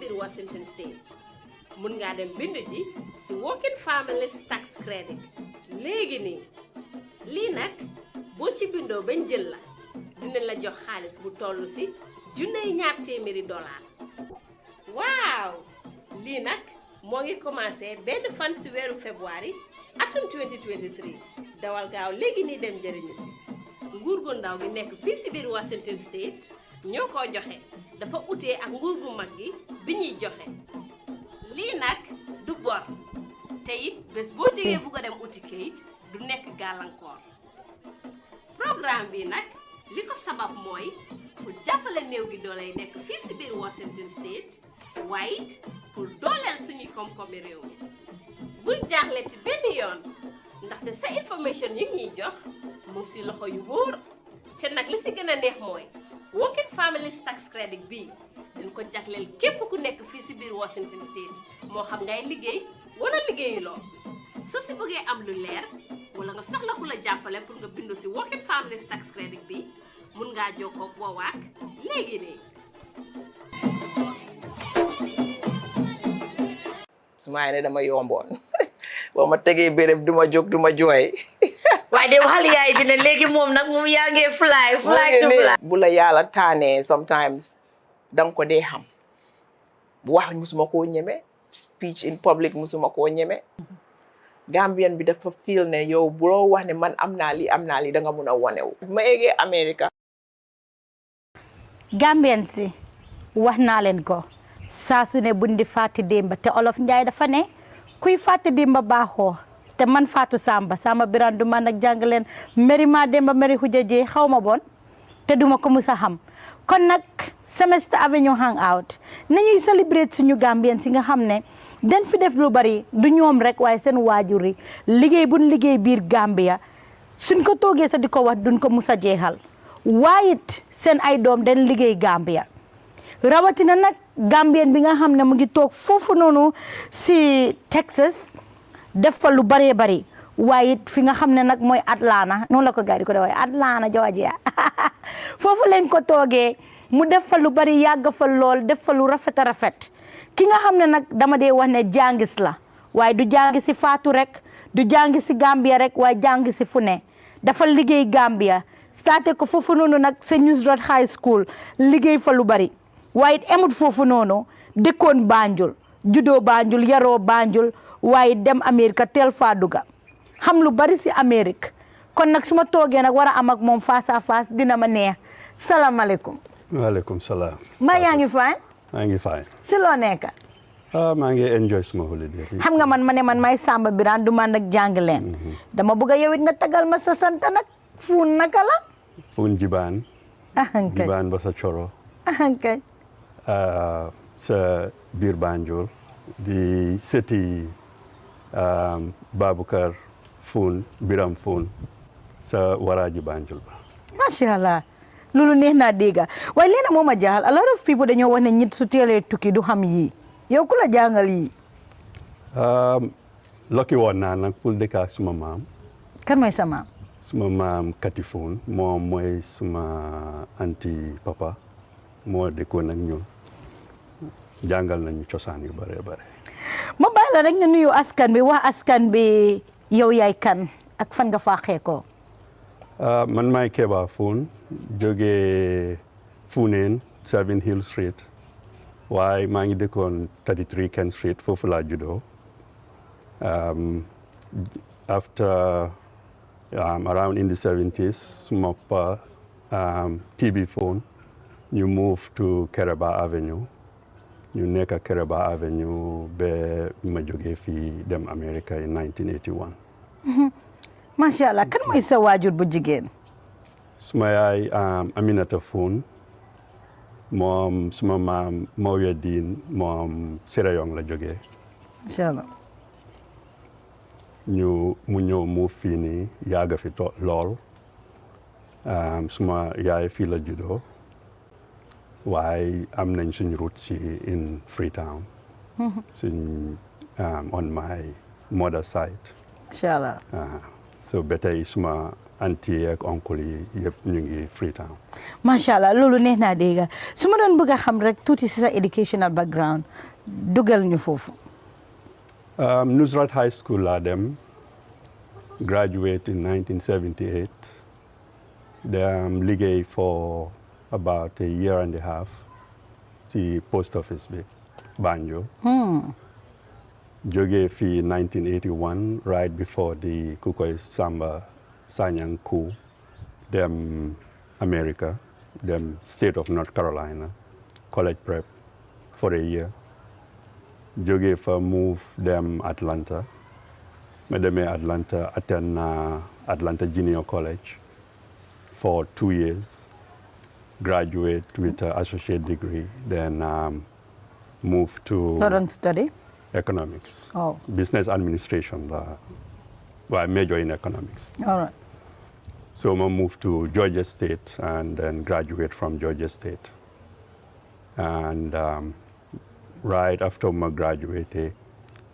biir Washington State mun ngaa dem bindu ji si Working Families Tax Credit léegi nii lii nag boo ci bindoo bañ jël la dinañ la jox xaalis bu toll si $200 waaw lii nag moo ngi commencé benn fan si weeru février atum 2023 dawal gaaw léegi nii dem jëriñu si nguur gu ndaw gi nekk fii si biir Washington State ñoo ko joxe dafa utee ak nguur gu mag gi bi ñuy joxe lii nag du bor te it bés boo jógee bugg a dem uti kayit du nekk gàllankoor programme bi nag li ko sabab mooy pour jàppale néew gi doole yi nekk fii si biir Washington State waaye it pour dooleel suñuy koom-koomi réew mi bul jaaxle ci benn yoon ndaxte sa information yi ñuy jox mu si loxo yu wóor te nag li si gën a neex mooy Working Families Tax Credit bii dañ ko jagleel képp ku nekk fii si biir Washington State moo xam ngay liggéey wala liggéeyuloo soo si bëggee am lu leer wala nga soxla ku la jàppale pour nga bindu si Working Families Tax Credit bi mun ngaa jokkoo woowaak léegi nii. su ma ne dama yomboon boo ma tegee béréb duma jóg duma jooy. waaye de waxal yaay dina léegi moom nag moom yaa ngi fly to fly. bu la yàlla taanee sometimes danga ko dee xam wax musuma koo ñeme speech in public musuma koo ñeme. Gambian bi dafa feel ne yow buloo wax ne man am naa lii danga mun a wanewu. ma eggee America. Gambian si wax naa leen ko saa su ne bundi fàtte démba te olof Njaay dafa ne kuy fàtte démba baaxoo te man Fatou Samba Birandu man nag jàng leen meri ma démba meri xujajee xaw ma bon te duma ko musa xam kon nag Semester Avenue Hangout nañuy célébrer suñu Gambian si nga xam ne den fi def lu bari du ñoom rek waaye seen waajur yi liggéey buñ liggéey biir Gambia suñ ko toogee sa di ko wax duñ ko musa jeexal waaye it seen ay doom den liggéey Gambia rawatina nag Gambien bi nga xam ne mu ngi toog foofu noonu si Texas def fa lu baree bari waaye it fi nga xam ne nag mooy Atlanta noonu la ko gars yi ko waaye Atlanta Georgia foofu leen ko toogee mu def fa lu bari yàgg fa lool def fa lu rafet a rafet ki nga xam ne nag dama dee wax ne jàngis la waaye du jàngi si Fatou rek du jàngi si Gambia rek waaye jàngi si fu ne dafa liggéey Gambia starté ko foofu noonu nag sa News Road High School liggéey fa lu bari waaye it emut foofu noonu dëkkoon Banjul juddoo Banjul yaroo Banjul waaye dem Amérique teel faa dugga xam lu bari si Amérique kon nag su ma toogee nag war a am ak moom face à face dina ma neex salaamaaleykum. waaleykum salaam. maa yaa ngi fine. maa ngi fine. si loo nekk. maa ngi enjoy suma holiday. xam nga man may Samba Birane du man nag jàng leen. dama bëgg a yow it nga tagal ma sa sant nag Foon naka la. Foon Jibaan. Jibaan ba sa coro. kay. sa biir Banjul di seti Baboucar Foon Biram Foon sa waraaji Banjul ba. macha allah loolu neex naa dégg waaye léegi moo ma jaaxal a lot of people dañoo wax ne nit su teelee tukki du xam yii yow ku la jàngal yii. lokki woon naa nag pour dëkk suma maam. kan mooy sa maam. suma maam Kati Foon moom mooy suma anti papa moo dëkkoon ak ñun jàngal nañu cosaan yu bare bare. ma bàyyi la rek nga nuyu askan bi wax askan bi yow yaay kan ak fan nga faaxee ko. man maay Kebba Foon jógee Founeen 7 Hill Street waaye maa ngi dëkkoon 33 Kent Street foofu laa juddoo after around in the 70s suma pa TB Foon ñu move to Kereba Avenue ñu nekk Kereba Avenue ba ma jógee fii dem America in 1981. macha allah kan mooy sa waajur bu jigéen. suma yaay Aminata Foon moom suma maam Mawya Diin moom Sierra-Leone la jógee. macha allah. mu ñëw mu fii nii yàgg fi lool suma yaay fii la juddoo waaye am nañ suñ route si in Freetown. suñ on my mother side. macha allah. so ba tey suma auntie ak oncle yi yëpp ñu ngi Freetown. macha allah loolu neex naa dégg su ma doon bëgg a xam rek tuuti si sa educational background dugal ñu foofu. Nusrat High School laa dem graduate in 1978 liggéey for about a year and a half ci post office bi Banjul. Jógee fii 1981 right before the Kukoy Samba Sanyang coup dem America dem state of North Carolina college prep for a year. Jógee fa move dem Atlanta ma demee Atlanta attend Atlanta Junior College for 2 years, graduate with an associate degree, then move to Current study? economics. Oh. Business administration, I major in economics. All right. So I moved to Georgia State and then graduate from Georgia State. And right after I graduated,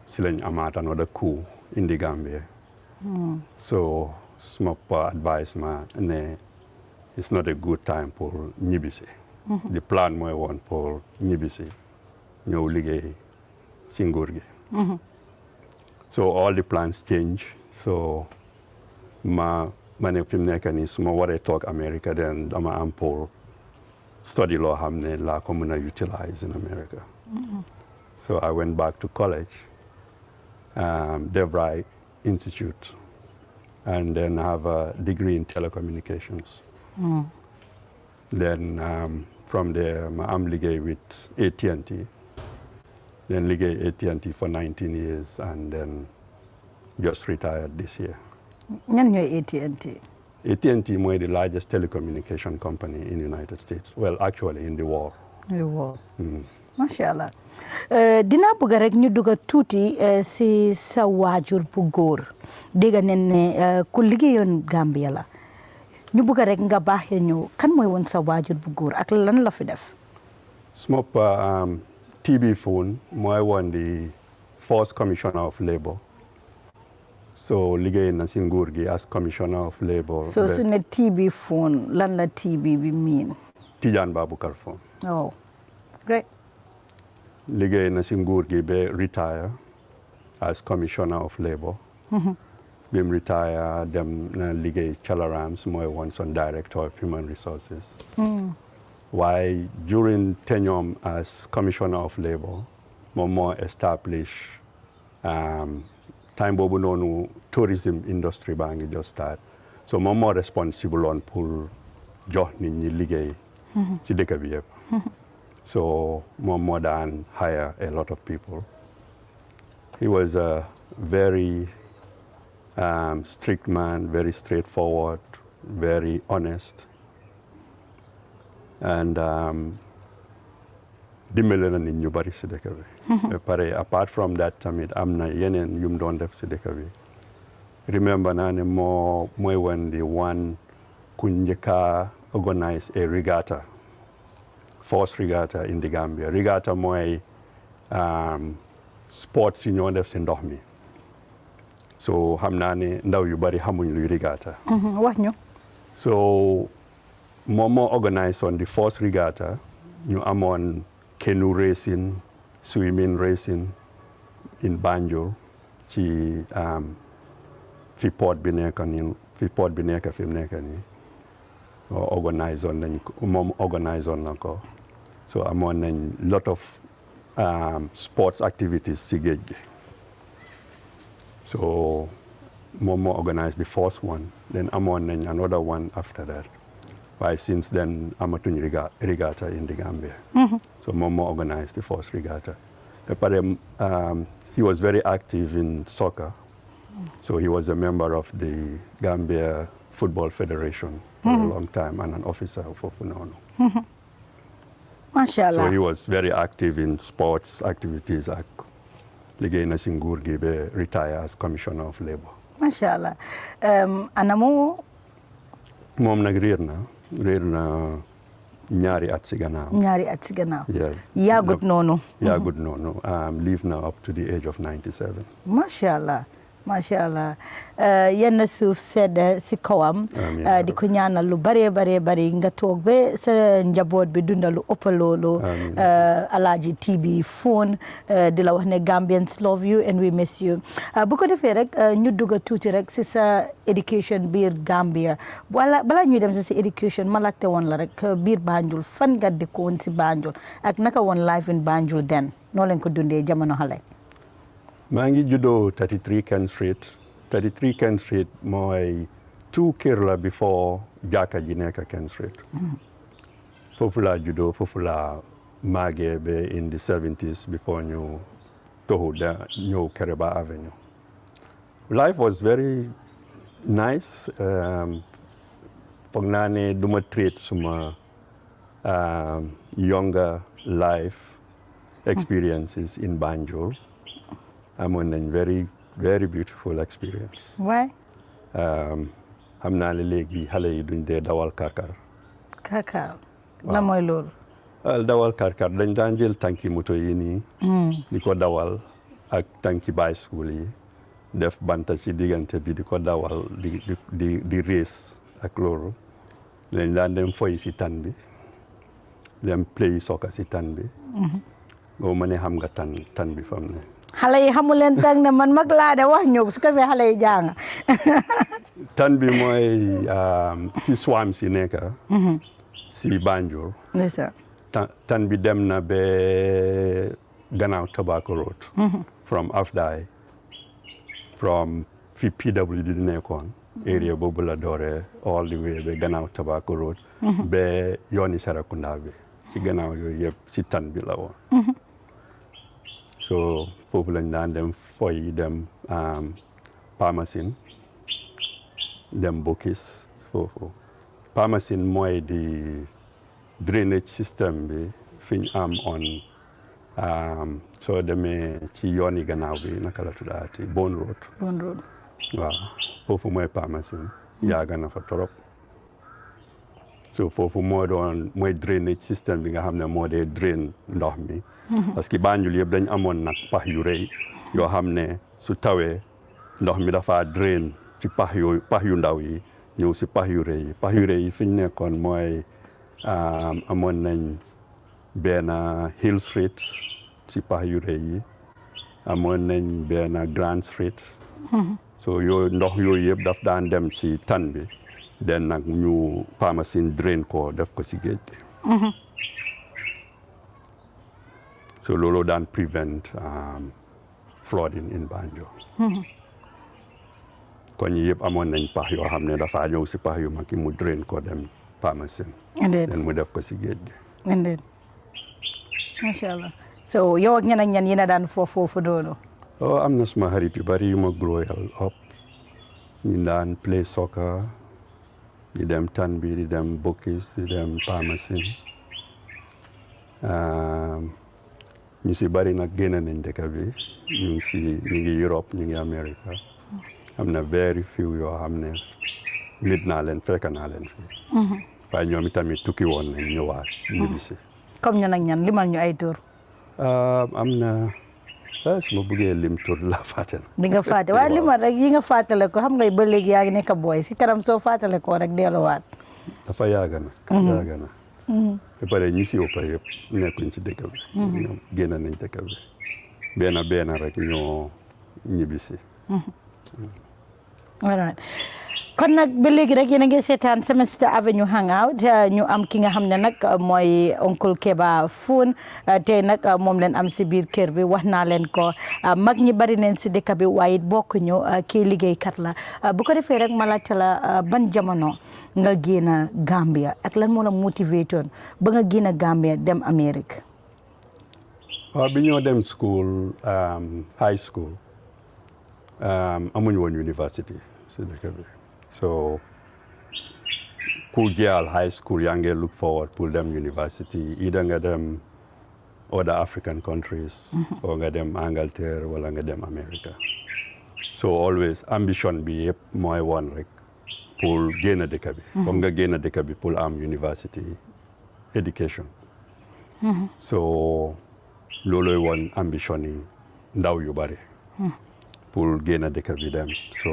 Silen Amat another coup in the Gambia. So some advice me, it's not a good time for Nibisi. The plan I want for Nibisi, ñëw liggéey ci nguur gi. So all the plans change. So ma ne fi mu nekk nii su ma waree toog America, then dama am pour study loo xam ne laa ko mën a utilize in America. So I went back to college, DeVry Institute, and then have a degree in telecommunications. Then from there, I'm liggéey with AT&T. Then liggéey AT&T for 19 years and then just retired this year. ñan ñooy AT&T? AT&T mooy the largest telecommunication company in the United States. Well, actually in the world. In the world. Macha allah. Dinaa bëgg rek ñu dugg tuuti si sa waajur bu góor. Dégg nañ ne ku liggéeyoon Gambia la. Ñu bëgg rek nga baaxee ñu kan mooy woon sa waajur bu góor ak lan la fi def. Suma pa Kebba Foon mooy woon the first commissioner of labor. So liggéey na si nguur gi as commissioner of labor. So su ne Kebba Foon lan la TB bi mean? Tijaan Baboucarr Foon. Oh, great. Liggéey na si nguur gi ba retire as commissioner of labor. Bim retire dem na liggéey Chalarams mooy woon son director of human resources. Why during tenure as commissioner of labor moom moo establish time boobu noonu tourism industry baa ngi just start, so moom moo responsible on pour jox nit ñi liggéey ci dëkk bi yëpp. So moom moo daan hire a lot of people. He was a very strict man, very straightforward, very honest, and dimbale na nit ñu bari si dëkk bi. Ba pare apart from that tamit am na yeneen yum doon def si dëkk bi. Remember naa ne mooy woon the one ku njëkka organize a regatta, first regatta in the Gambia. Regatta mooy sports yi ñoo def si ndox mi. So xam naa ne ndaw yu bari xamuñ luy regatta. Wax ñu. So moom moo organize on the first regatta. Ñu amoon canoe racing, swimming racing in Banjul ci fi port bi nekk nii fi mu nekk nii. Organize on nañ ko moom organize on na ko. So amoon nañ lot of sports activities ci géej gi. So moom moo organize the first one, then amoon nañ another one after that. Why since then amatuñ regatta in the Gambia. So moom moo organize the first regatta. But he was very active in soccer. So he was a member of the Gambia Football Federation for a long time and an officer of Funono. Mashallah. So he was very active in sports activities. Liggéey na si nguur gi ba retire as commissioner of labor. Mashallah. Anamu moom nag réer na ñaari at si gannaaw. ñaari at si gannaaw. Yaagut noonu. Yaagut noonu. Live now up to the age of 97. Mashallah. macha allah yenn suuf sedd si kawam di ko ñaanal lu bare nga toog ba sa njaboot bi dundal lu ëpp loolu Alaaji TB Foon di la wax ne Gambians love you and we miss you bu ko defee rek ñu dugg tuuti rek si sa education biir Gambia balaa ñuy dem si education ma laajte woon la rek biir Banjul fan nga dëkkoon si Banjul ak naka woon life in Banjul den noo leen ko dundee jamono xale. maa ngi juddoo 33 Ken Street 33 Ken Street mooy 2 kër la before jàkka ji nekk Ken Street foofu laa juddoo foofu laa màggee ba in the 70s before ñu toxu ñëw Kereba Avenue. Life was very nice foog naa ne duma treat suma younger life experiences in Banjul. amoon nañ very beautiful experience. waay. xam naa ne léegi xale yi duñ dee dawal karkar. karkar la mooy loolu. dawal karkar dañ daan jël tanki moto yi nii. di ko dawal ak tanki bicycle yi def banta ci diggante bi di ko dawal di race ak loolu dañ daan dem foy si tan bi dem play soccer si tan bi. boo mënee xam nga tan bi fam ne. xale yi xamu leen tàng ne man mag laa de wax ñëw su ko fee xale yi jàng. tan bi mooy fi swam si nekk. si Banjul. tan bi dem na ba gannaaw Tobacco Road. from Afdaay from fi PW di nekkoon. area boobu la dooree all the way ba gannaaw Tobacco Road. ba yooni Serekunda bi si gannaaw yooyu yëpp si tan bi la woon. so foofu lañ daan dem foy dem Pamasin dem Bokis foofu Pamasin mooy di drainage system bi fi ñu am on soo demee ci yooni gannaaw bi naka la tuddaati Bone Road. waaw foofu mooy Pamasin yàgg na fa trop so foofu mooy drainage system bi nga xam ne moo dee drain ndox mi. parce que Banjul yëpp dañ amoon nag pax yu rëy yoo xam ne su tawee ndox mi dafa drain ci pax yu ndaw yi ñëw si pax yu rëy yi fi ñu nekkoon mooy amoon nañ benn Hill Street si pax yu rëy yi amoon nañ benn Grand Street so ndox yooyu yëpp daf daan dem si tan bi den nag ñu Pamasin drain ko def ko si géej gi so loolu daan prevent flooding in Banjul. kon ñi yëpp amoon nañ pax yoo xam ne dafa ñëw si pax yu mag yi mu drain ko dem Pamasin. den mu def ko si géej gi. macha allah so yow ak ñan ak ñan yi na daan foofu doonu. am na suma xarit yu bari yu ma growal up ñu daan play soccer di dem tan bi di dem Bokis di dem Pamasin. ñu si bari nag génn nañ dëkk bi ñu ngi Europe ñu ngi America am na very few yoo xam ne nit naa leen fekk naa leen fi waaye ñoom itamit tukki woon nañ ñëwaat ñibbisi. comme ñan ak ñan limal ñu ay tur. am na su ma bëggee lim tur la fàtte na. di nga fàtte waaye limal rek yi nga fàttale ko xam nga ba léegi yaa ngi nekk booy si kanam soo fàttale ko rek delluwaat. dafa yàgg na. yàgg na. ba pare ñi si ëpp yëpp nekkuñ ci dëkk bi. ñoom génn nañ dëkk bi benn rek ñoo ñibbisi. kon nag ba léegi rek yéen a ngi seetaan Semester Avenue Hangout ñu am ki nga xam ne nag mooy oncle Kebba Foon tey nag moom leen am si biir kër bi wax naa leen ko mag ñi bari neen si dëkk bi waaye bokk ñu kii liggéeykat la bu ko defee rek ma laajte la ban jamono nga génn Gambia ak lan moo la motivé toon ba nga génn Gambia dem Amérique. waaw bi ñoo dem school high school amuñ woon university si dëkk bi. so ku jeexal high school yaa ngi look forward pour dem university either nga dem other African countries or nga dem Angleterre wala nga dem America so always ambition bi yëpp mooy woon rek pour génn dëkk bi foog nga génn dëkk bi pour am university education so looloy woon ambition yi ndaw yu bari pour génn dëkk bi dem so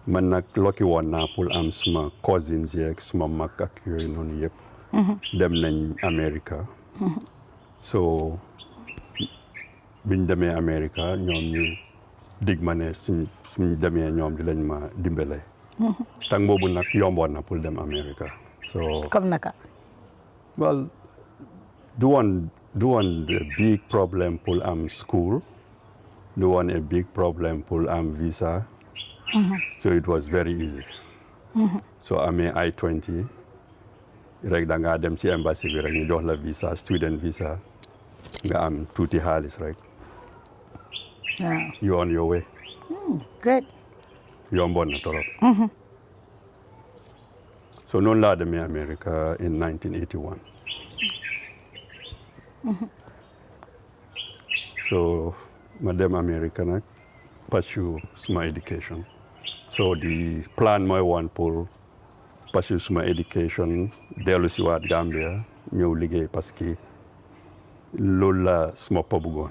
man nag lucky woon naa pour am suma cousins yeeg suma mag ak yooyu noonu yëpp dem nañ America so biñ demee America ñoom ñu dig ma ne suñ demee ñoom di lañ ma dimbale tang boobu nag yomboon na pour dem America so comme naka well du woon a big problem pour am school du woon a big problem pour am visa so it was very easy so amee I-20 rek da ngaa dem ci embassy bi rek ñu jox la visa student visa nga am tuuti xaalis rek you on your way great yomboon na torop so noonu laa demee America in 1981 so ma dem America nag pursue suma education so the plan mooy woon pour pursue suma education dellu si waat Gambia ñëw liggéey parce que loolu la suma pa bëggoon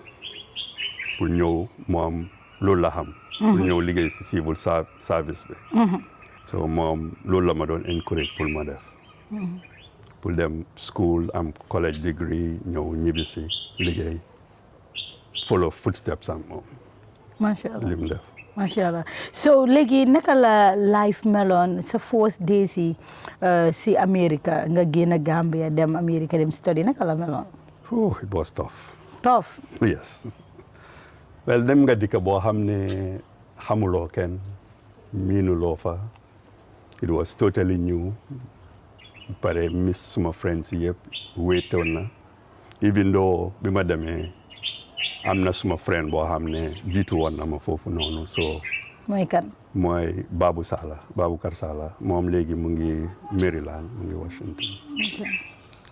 pour ñëw moom loolu la xam pour ñëw liggéey si civil service bi so moom loolu la ma doon encourage pour ma def pour dem school am college degree ñëw ñibbisi liggéey follow footsteps am moom macha allah lim def macha allah so léegi naka la life meloon sa first days yi si America nga génn Gambia dem America dem study naka la meloon it was tough yes well dem nga dikk boo xam ne xamuloo kenn miinuloo fa it was totally new pare miss suma friends yëpp wéetoon na even though bi ma demee am na suma friend boo xam ne jiitu woon na ma foofu noonu so mooy kan mooy Baboucar Sala moom léegi mu ngi Maryland mu ngi Washington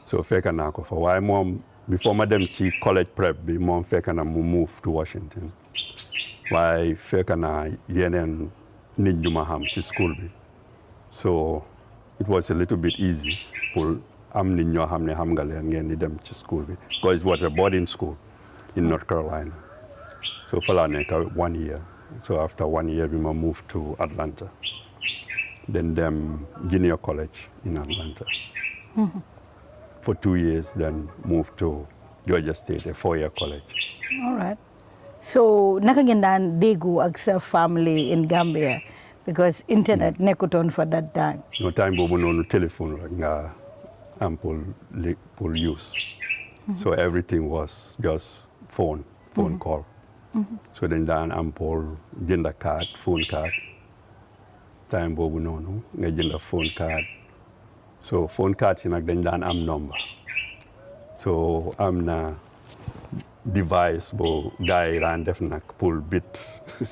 so fekk naa ko fa waaye moom before ma dem ci college prep bi moom fekk na mu move to Washington waaye fekk naa yeneen nit ñu ma xam ci school bi so it was a little bit easy pour am nit ñoo xam ne xam nga leen ngeen di dem ci school bi because it was a boarding school in North Carolina so fa laa nekk 1 year so after 1 year we moved to Atlanta then dem junior college in Atlanta for 2 years then moved to Georgia State a 4-year college all right so naka ngeen daan déggu ak sa family in Gambia because internet nekkutoon for that time no time boobu noonu téléphone rek nga am pour use so everything was just phone call so dañ daan am pour jënd card phone card time boobu noonu nga jënd phone card so phone card si nag dañ daan am number so am na device boo gars yi daan def nag pour bit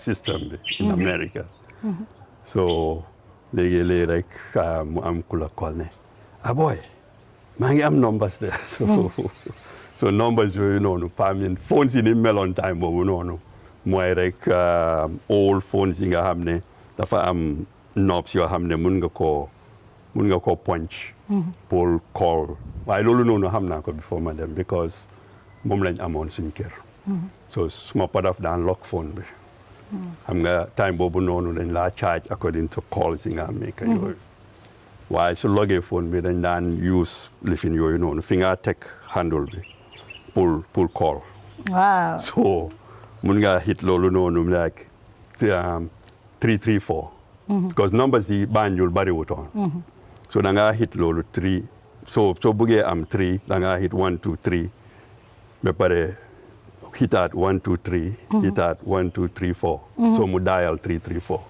system bi in America so léegi rek mu am ku la call ne boy maa ngi am numbers de so numbers yooyu noonu pamin phones yi ni meloon time boobu noonu mooy rek old phones yi nga xam ne dafa am knobs yoo xam ne mun nga koo punch pour call waaye loolu noonu xam naa ko before ma dem because moom lañ amoon suñ kër so suma pa daf daan lock phone bi xam nga time boobu noonu dañ laa charge according to calls yi nga xam ne yooyu waaye su logee phone bi dañ daan use lifin yooyu noonu fi nga teg handle bi pour call wow so mun nga hit loolu noonu like 334 because numbers yi Banjul bari wutoon so da nga hit loolu 3 so buggee am 3 da nga hit 1 2 3 ba pare hitaat 1 2 3 hitaat 1 2 3 4 so mu dial 334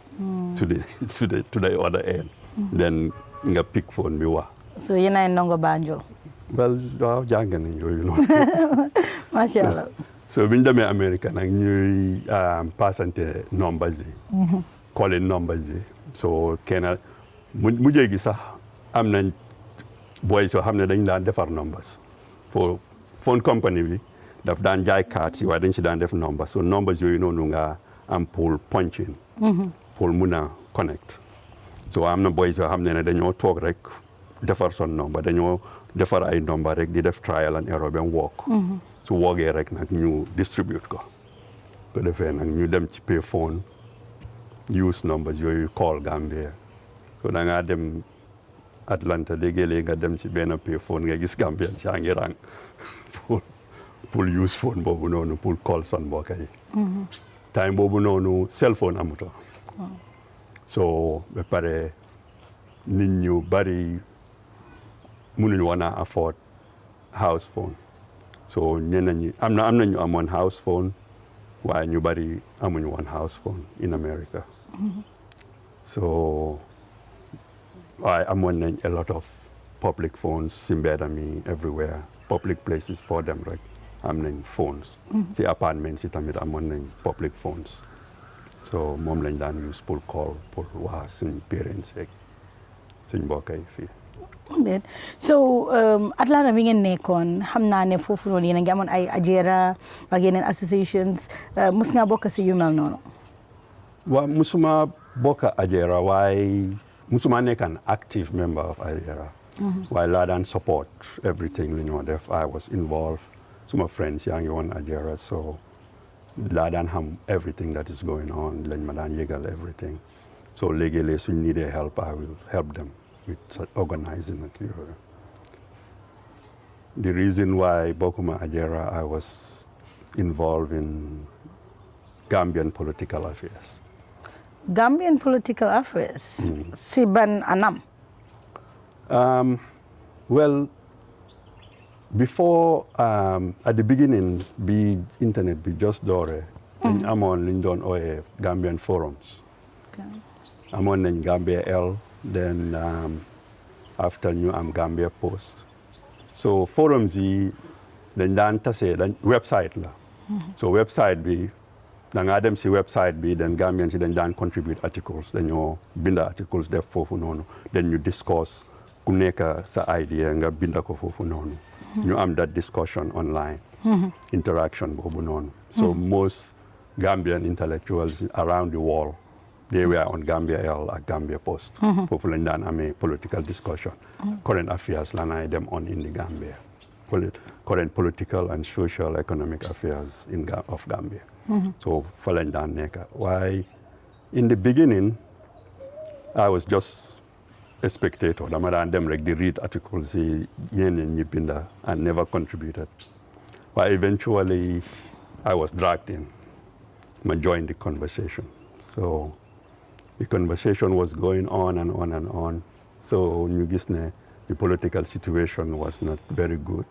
to the other end then nga pick phone bi wax so yéen ay ndongo Banjul well waaw jàng nañ yooyu noonu macha allah so biñ demee America nag ñuy passante numbers yi calling numbers yi so kenn mujjee gi sax am nañ boy soo xam ne dañ daan defar numbers for phone company bi daf daan jaay cards yi waaye dañ si daan def numbers so numbers yooyu noonu nga am pour punching pour mun a connect so am na boy soo xam ne dañoo toog rek defar son number dañoo defar ay number rek di def trial and error ba mu work su woogee rek nag ñu distribute ko ko defee nag ñu dem ci pay phone use numbers yooyu call Gambia so da ngaa dem Atlanta léegi-léegi nga dem ci benn pay phone nga gis Gambian ci ngi rang pour use phone boobu noonu pour call son mbokk yi time boobu noonu cell phone amuto so ba pare nit ñu bari mënuñu woon a afford house phone so ñeneen ñi am na ñu amoon house phone waaye ñu bari amuñu woon house phone in America so waaye amoon nañ a lot of public phones si mbedda mi everywhere public places for them rek am nañ phones si apartments si tamit amoon nañ public phones so moom lañ daan use pour call pour waa suñ parents yeeg suñ mbokk yi fii so Atlanta mi ngeen nekkoon xam naa ne foofu noonu yéen a ngi amoon ay ajera ak yeneen associations mus nga bokk si yu mel noonu waaw musuma bokk ajera waaye musuma nekk an active member of ajera waaye laa daan support everything li ñoo def I was involved suma friends yaa ngi woon ajera so laa daan xam everything that is going on lañ ma daan yëgal everything so léegi-léeg suñ needee help I will help them with organizing ak yooyu the reason why bokkuma ajera I was involved in Gambian political affairs Gambian political affairs si ban anam well before at the beginning bi internet bi just doore dañ amoon liñ doon ooyee Gambian forums amoon nañ Gambia L then after ñu am Gambia Post so forums yi dañ daan tase website la so website bi da ngaa dem si website bi then Gambian si dañ daan contribute articles dañoo binda articles def foofu noonu then ñu discuss ku nekk sa idea nga binda ko foofu noonu ñu am that discussion online interaction boobu noonu so most Gambian intellectuals around the world they were on Gambia L ak Gambia Post foofu lañ daan amee political discussion current affairs la naay dem on in the Gambia current political and social economic affairs of Gambia so fa lañ daan nekk waaye in the beginning I was just a spectator dama daan dem rek di read articles yi ñeneen ñi binda and never contributed waaye eventually I was dragged in ma joined the conversation so the conversation was going on and on and on so ñu gis ne the political situation was not very good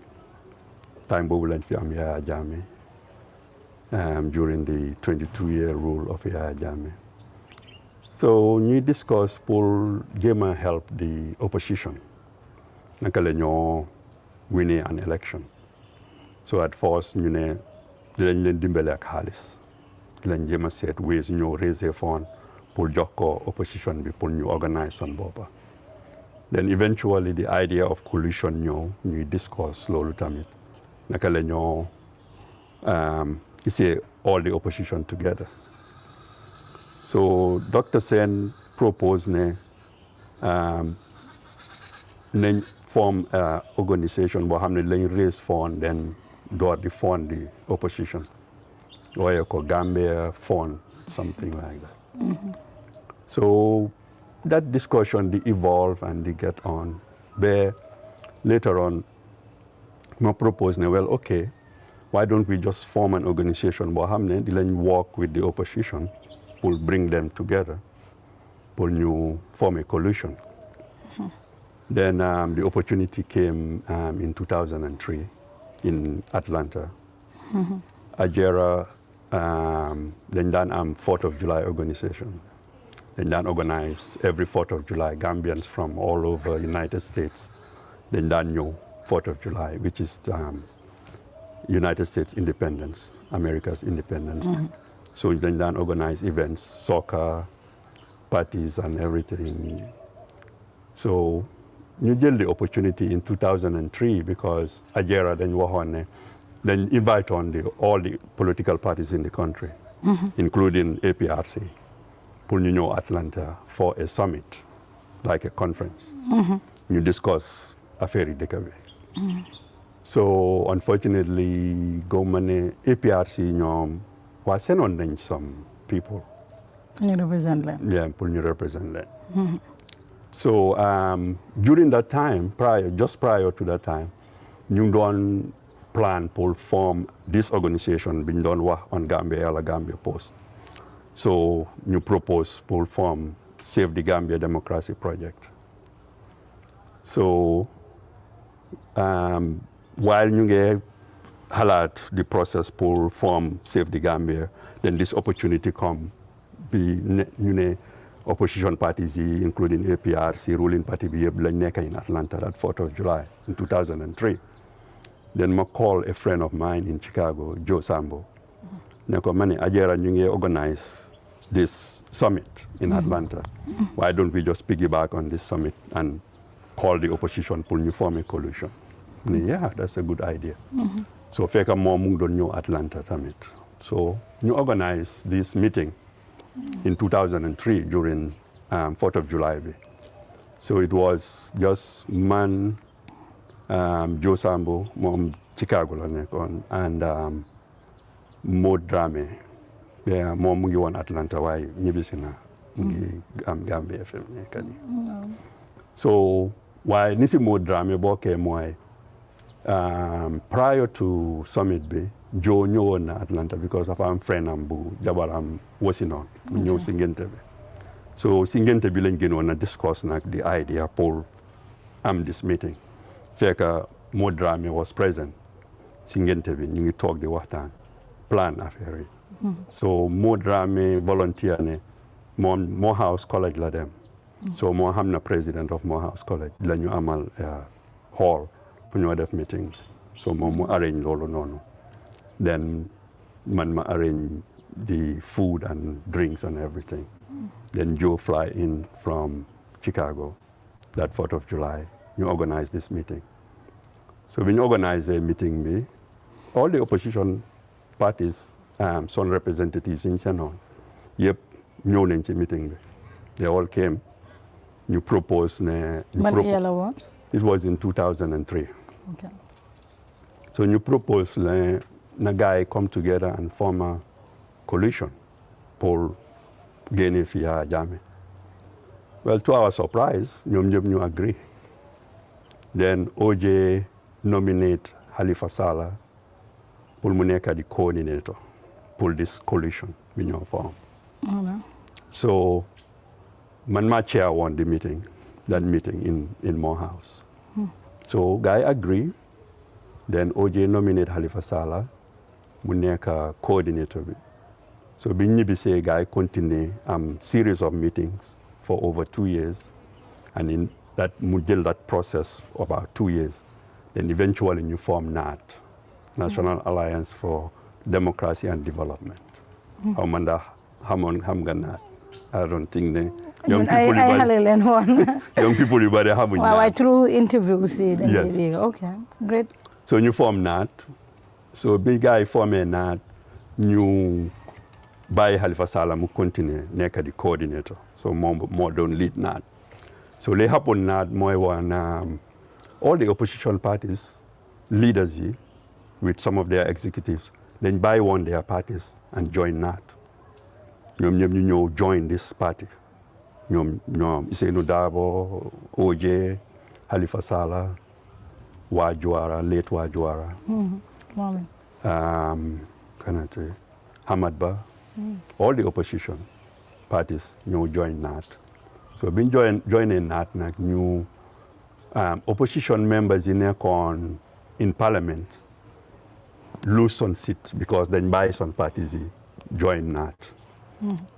time boobu lañ fi am Yaya Jammeh during the 22-year rule of Yaya Jammeh so ñuy discuss pour jéem a help the opposition naka la ñoo winner an election so at first ñu ne dinañ leen dimbale ak xaalis lañ jéem a seet ways ñoo raise fund pour jox ko opposition bi pour ñu organise son boppa then eventually the idea of coalition ñëw ñuy discuss loolu tamit naka la ñoo gisee all the opposition together so Dr. Sen proposed ne nañ form organisation boo xam ne lañ raise fund then door di fund the opposition wooye ko Gambia fund something like that so that discussion they evolve and they get on but later on ma propose ne well okay why don't we just form an organization boo xam ne di lañ work with the opposition pour bring them together pour ñu form a coalition then the opportunity came in 2003 in Atlanta Ajera dañ daan am 4th of July organization dañ daan organize every 4th of July Gambians from all over United States dañ daan ñëw 4th of July which is United States independence America's independence so dañ daan organize events soccer parties and everything so ñu jël the opportunity in 2003 because Ajera dañ waxoon ne dañ invite on all the political parties in the country including APRC pour ñu ñëw Atlanta for a summit like a conference ñu discuss affaire yi dëkk bi so unfortunately government ne APRC ñoom waa senoon nañ some people. ñu represent leen. Yeah, pour ñu represent leen. So during that time, just prior to that time, ñu doon plan pour form this organisation bi ñu doon wax on Gambia la Gambia Post. So ñu propose pour form Save the Gambia Democracy Project. So while ñu ngi xalaat the process pour form Save the Gambia, then this opportunity come bi ñu ne opposition parties yi including APRC ruling party bi yëpp lañ nekk in Atlanta that 4th of July in 2003. Then ma call a friend of mine in Chicago, Joe Sambo. Ne ko ma ne Ajera ñu ngi organize this summit in Atlanta. Why don't we just piggyback on this summit and call the opposition pour ñu form a coalition? Yeah, that's a good idea. So fekk moom mu ngi doon ñëw Atlanta tamit. So ñu organize this meeting in 2003 during 4th of July. So it was just man, Joe Sambo, mom Chicago la nekkoon, and Maud Dramé. Yeah, moom mu ngi woon Atlanta waaye ñibbisi na mu ngi Gambia FM nekk nii. So waaye ni si Maud Dramé bokkee mooy prior to summit bi Joe ñëwoon na Atlanta because dafa am friend am bu jabaram wasi noon bu ñëw si ngénte bi. So si ngénte bi lañ gënoon na discuss nag the idea pour am this meeting. Fekk Maud Dramé was present si ngénte bi ñu ngi toog di waxtaan plan affaire yi. So Maud Dramé volunteer ne moom Morehouse College la dem. So moo xam na president of Morehouse College la ñu amal hall pour ñoo def meeting. So moom mu arrange loolu noonu. Then man ma arrange the food and drinks and everything. Then Joe fly in from Chicago that 4th of July. You organize this meeting. So when you organize a meeting bi, all the opposition parties, some representatives in Senon, yep, ñëw nañ ci meeting bi. They all came. You propose ne. It was in 2003. Okay. So you propose na guy come together and form a coalition pour génne fi Yaya Jammeh. Well, to our surprise, ñoom ñëpp ñu agree. Then OJ nominate Halifa Sallah pour mu nekk di coordinator pour this coalition bi ñoo form. So man ma chair won the meeting, that meeting in Morehouse. So guy agree. Then OJ nominate Halifa Sallah mu nekk coordinator bi. So bi ñibbisee guy continue series of meetings for over 2 years, and in that mu jël that process about 2 years. Then eventually you form NAD, National Alliance for Democracy and Development. How man da xam nga NAD? I don't think ne young people young people yu bari xamuñ NAD. Waaw, through interviews. Yes. Okay, great. So you form NAD. So big guy form a NAD, ñu bàyyi Halifa Sallah mu continue nekk di coordinator. So more don't lead NAD. So li happen NAD mooy woon all the opposition parties, leaders yi, with some of their executives, then buy one their parties and join NAD. ñoom ñëpp ñu ñëw join this party. ñoom Issanou Darboe, OJ, Halifa Sallah, Wajwara, late Wajwara, Hamad Ba, all the opposition parties ñëw join NAD. So being joining NAD nag ñu opposition members yi nekkoon in parliament lose some seats because dañ bàyyi some parties yi join NAD.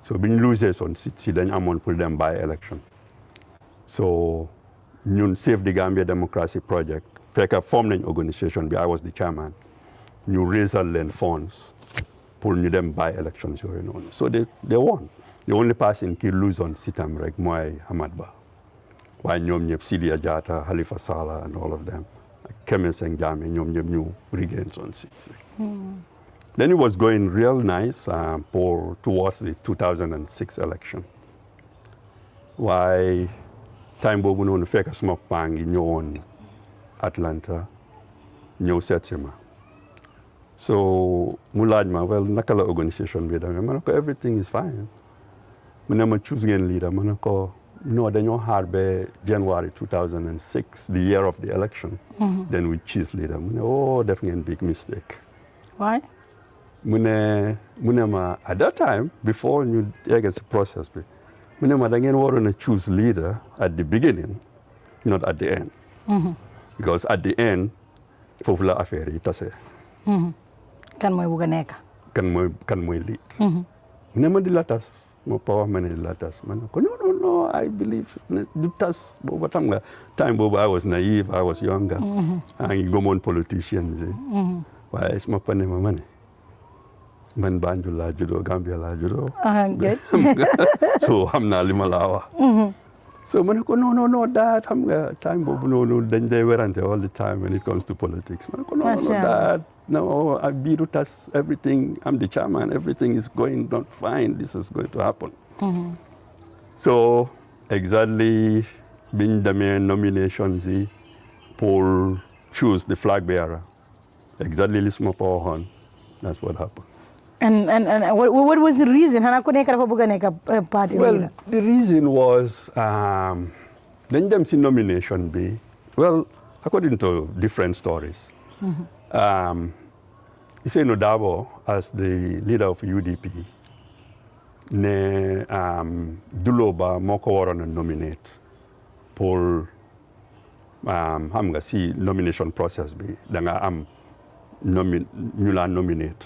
So biñ lose some seats yi dañ amoon pour dem by election. So ñun Save the Gambia Democracy Project fekk form nañ organisation bi I was the chairman. ñu raisal leen funds pour ñu dem by elections yooyu noonu. So they won. The only person ki lose on sitam rek mooy Hamad Ba. Waaye ñoom ñëpp Sidia Jatta, Halifa Sallah and all of them. Kemi Seng Jammeh ñoom ñëpp ñu regain some seats. Then it was going real nice towards the 2006 election. Waaye time boobu noonu fekk suma paa ngi ñëwoon Atlanta ñëw seet si ma. So mu laaj ma well naka la organisation bi demee ma ne ko everything is fine mu ne ma choose ngeen leader ma ne ko no dañoo xaar ba January 2006 the year of the election then we choose leader mu ne oh def ngeen big mistake. Why? mu ne ma at that time before ñu egg si process bi mu ne ma da ngeen waroon a choose leader at the beginning not at the end. Because at the end foofu la affaire yi tase. Kan mooy bugg a nekk. kan mooy lead. mu ne ma di la tas ma pa wax ma ne di la tas ma ne ko no I believe du tas boobu tam nga time boobu I was naive I was younger. maa ngi gëmoon politicians yi. waaye su ma pa ne ma ne man Banjul laa juddoo Gambia laa juddoo. so xam naa li ma laa wax. So ma ne ko no dad xam nga time boobu noonu dañ dee werante all the time when it comes to politics. Ma ne ko no dad no I biiru tas everything I'm the chairman everything is going not fine this is going to happen. So exactly biñ demee nominations yi pour choose the flag bearer exactly li suma pa waxoon that's what happened. And what was the reason? Hana ko nekk dafa bëgg a nekk party leader. Well, the reason was dañ dem si nomination bi well according to different stories. Issanou Darboe as the leader of UDP ne Duloba moo ko waroon a nominate pour xam nga si nomination process bi da nga am ñu la nominate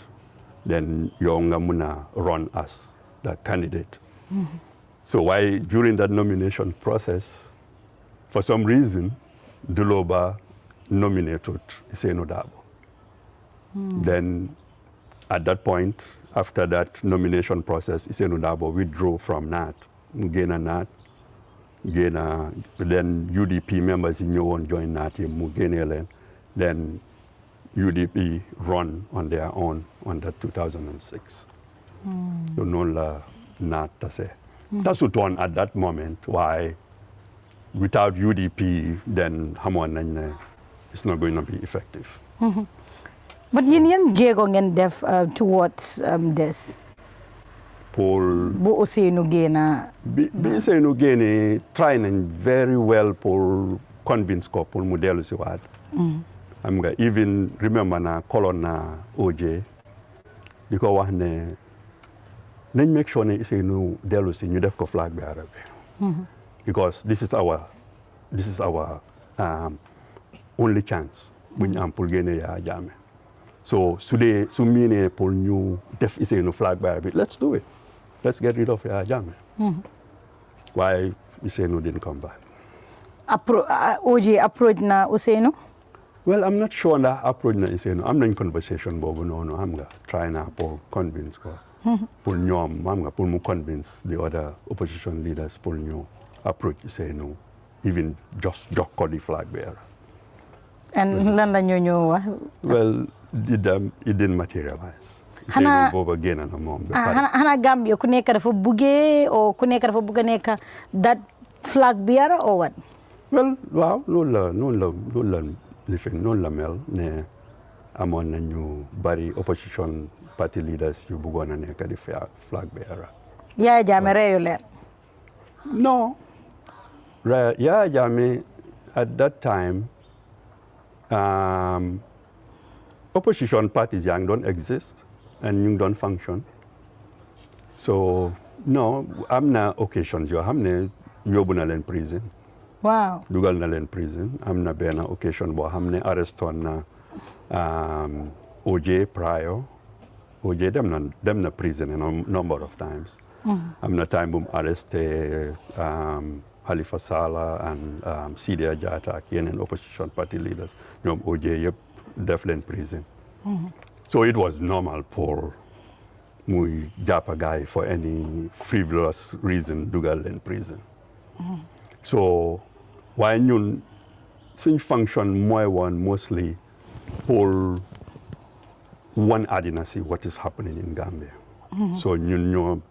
then yow nga mun a run as the candidate. So why during that nomination process, for some reason, Duloba nominated Issanou Darboe. Then at that point, after that nomination process, Issanou Darboe withdrew from NAT, then UDP members in ñëwoon join NAT mu génne leen, then UDP run on their own on that 2006. So noonu la NAT tase. Tasutoon at that moment why without UDP then xamoon nañ ne it's not going to be effective. But yéen yan jéego ngeen def towards this. Pour bu Ousseynou génna. bi Ousseynou génne try nañ very well pour convince ko pour mu dellu si waat. xam nga even remember na koloon na OJ di ko wax ne nañ make sure ne Ousseynou dellu si ñu def ko flag bearer bi. Because this is our only chance bu ñu am pour génne Yaya Jammeh. So su miinee pour ñu def Ousseynou flag bearer bi let's do it let's get rid of Yaya Jammeh. Why Ousseynou didn't come back. OJ approach na Ousseynou. Well, I'm not sure that approach na Ousseynou am nañ conversation boobu noonu xam nga try na pour convince ko. pour ñoom xam nga pour mu convince the other opposition leaders pour ñu approach Ousseynou even just jox ko di flag bearer. And lan la ñoo wax. Well, it didn't materialize. Ousseynou booba génn na moom. Xanaa Gambia ku nekk dafa buggee o ku nekk dafa bëgg a nekk that flag bearer or what? Well, waaw loolu la lifin noonu la mel ne amoon nañu bari opposition party leaders yu bëggoon a nekk di flag bearer. Yaya Jammeh reyu leen. No. Yaya Jammeh at that time opposition parties yaa ngi doon exist and ñu ngi doon function. So no am na occasions yoo xam ne yóbbu na leen prison. Wow. dugal na leen prison am na benn occasion boo xam ne arrestoon na OJ prior OJ dem na prison a number of times. am na time bu mu arresté Halifa Sallah and Sidia Jatta ak yeneen opposition party leaders ñoom OJ yëpp def leen prison. So it was normal pour muy jàppa gaay for any frivolous reason dugal leen prison. So waaye ñun suñ function mooy woon mostly pour one àddina si what is happening in Gambia. So ñun ñoo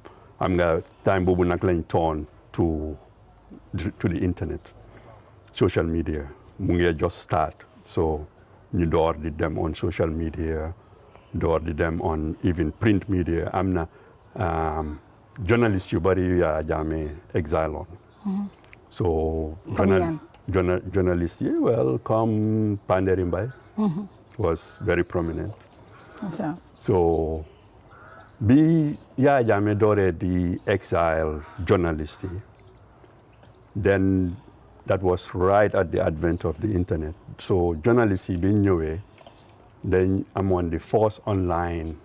am nga time boobu nag lañ turn to the internet social media mu ngi just start so ñu door di dem on social media door di dem on even print media am na journalist yu bari yu Yaya Jammeh exile on. So journalist yi well comme Panderi Mbye was very prominent. So bi Yaya Jammeh dooree di exile journalist yi, then that was right at the advent of the internet. So journalists yi biñ ñëwee dañ amoon the first online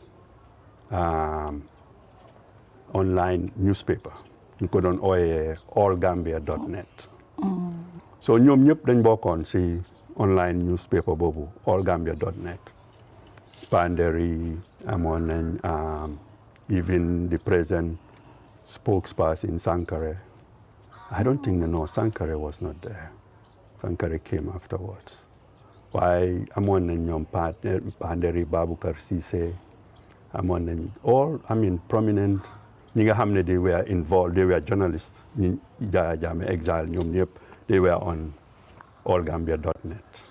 newspaper ñu ko doon ooyee allgambia.net. So ñoom ñëpp dañ bokkoon si online newspaper boobu allgambia.net. Panderi amoon nañ even the present spokesperson Sankare. I don't think Sankare was not there. Sankare came afterwards. Why amoon nañ ñoom Panderi Baboucar Cissé amoon nañ prominent ñi nga xam ne they were involved, they were journalists ñi Yaya Jammeh exile ñoom ñëpp they were on allgambia.net.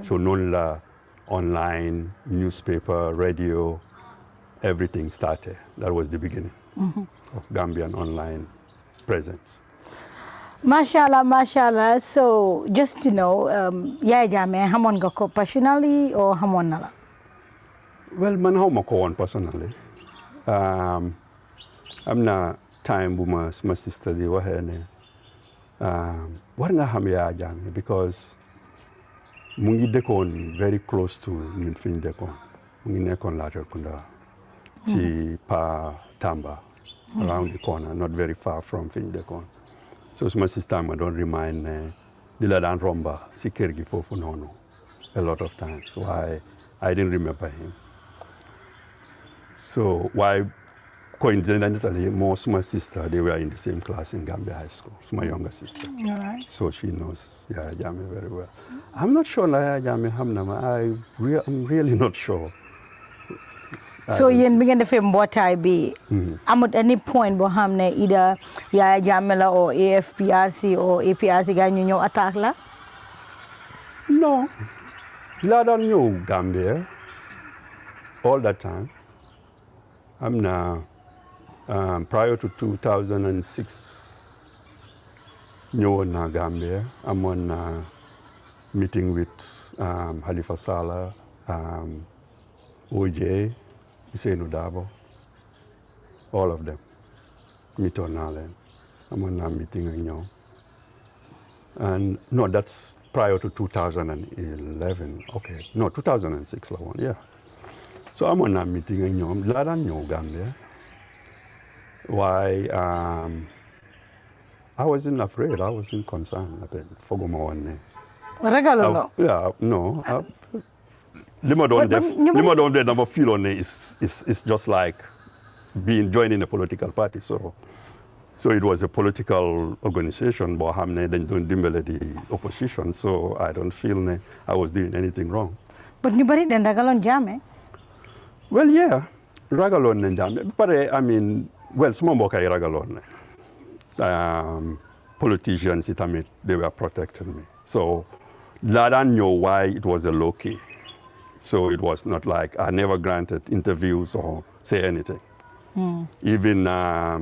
So noonu la online newspaper, radio, everything started. That was the beginning of Gambian online presence. Mashallah. So just to know, Yaya Jammeh xamoon nga ko personally or xamoon na la? Well, man xawma ko woon personally. Am na time bu ma sister di waxee ne war nga xam Yaya Jammeh because mu ngi dëkkoon very close to ñun fi ñu dëkkoon mu ngi nekkoon Latrikunda ci Pa Tamba around the corner, not very far from fi ñu dëkkoon. So my sister ma doon remind ne di la daan romba si kër gi foofu noonu a lot of times. Why I didn't remember him. So why coincidentally most my sister they were in the same class in Gambia High School. It's my younger sister. All right. So she knows Yaya Jammeh very well. I'm not sure Yaya Jammeh xam na ma. I'm really not sure. So yéen bi ngeen defee mbootaay bi amut any point boo xam ne either Yaya Jammeh la or AFPRC or APRC ga ñu ñëw attaque la? No. Laa daan ñëw Gambia all that time. Am na prior to 2006 ñëwoon naa Gambia amoon na meeting with Halifa Sallah, OJ, Ousseynou Dabo, all of them. Meetoon naa leen amoon naa meeting ak ñoom. And no, that's prior to 2011. Okay, no, 2006 la woon, yeah. So amoon naa meeting ak ñoom laa daan ñëw Gambia. Why I wasn't afraid, I wasn't concerned. Foguma woon ne. Ragaluloo? Yeah, no. Li ma doon def dama feel on ne is just like joining a political party. So it was a political organization boo xam ne dañ doon dimbale the opposition. So I don't feel ne I was doing anything wrong. But ñu bari den ragaloon Jammeh? Well, yeah, ragaloon nañ Jammeh. But I mean, well, suma mbokk yi ragaloon nañ. Politicians itamit they were protecting me. So laa daan ñëw why it was a low key. So it was not like I never granted interviews or say anything. Even I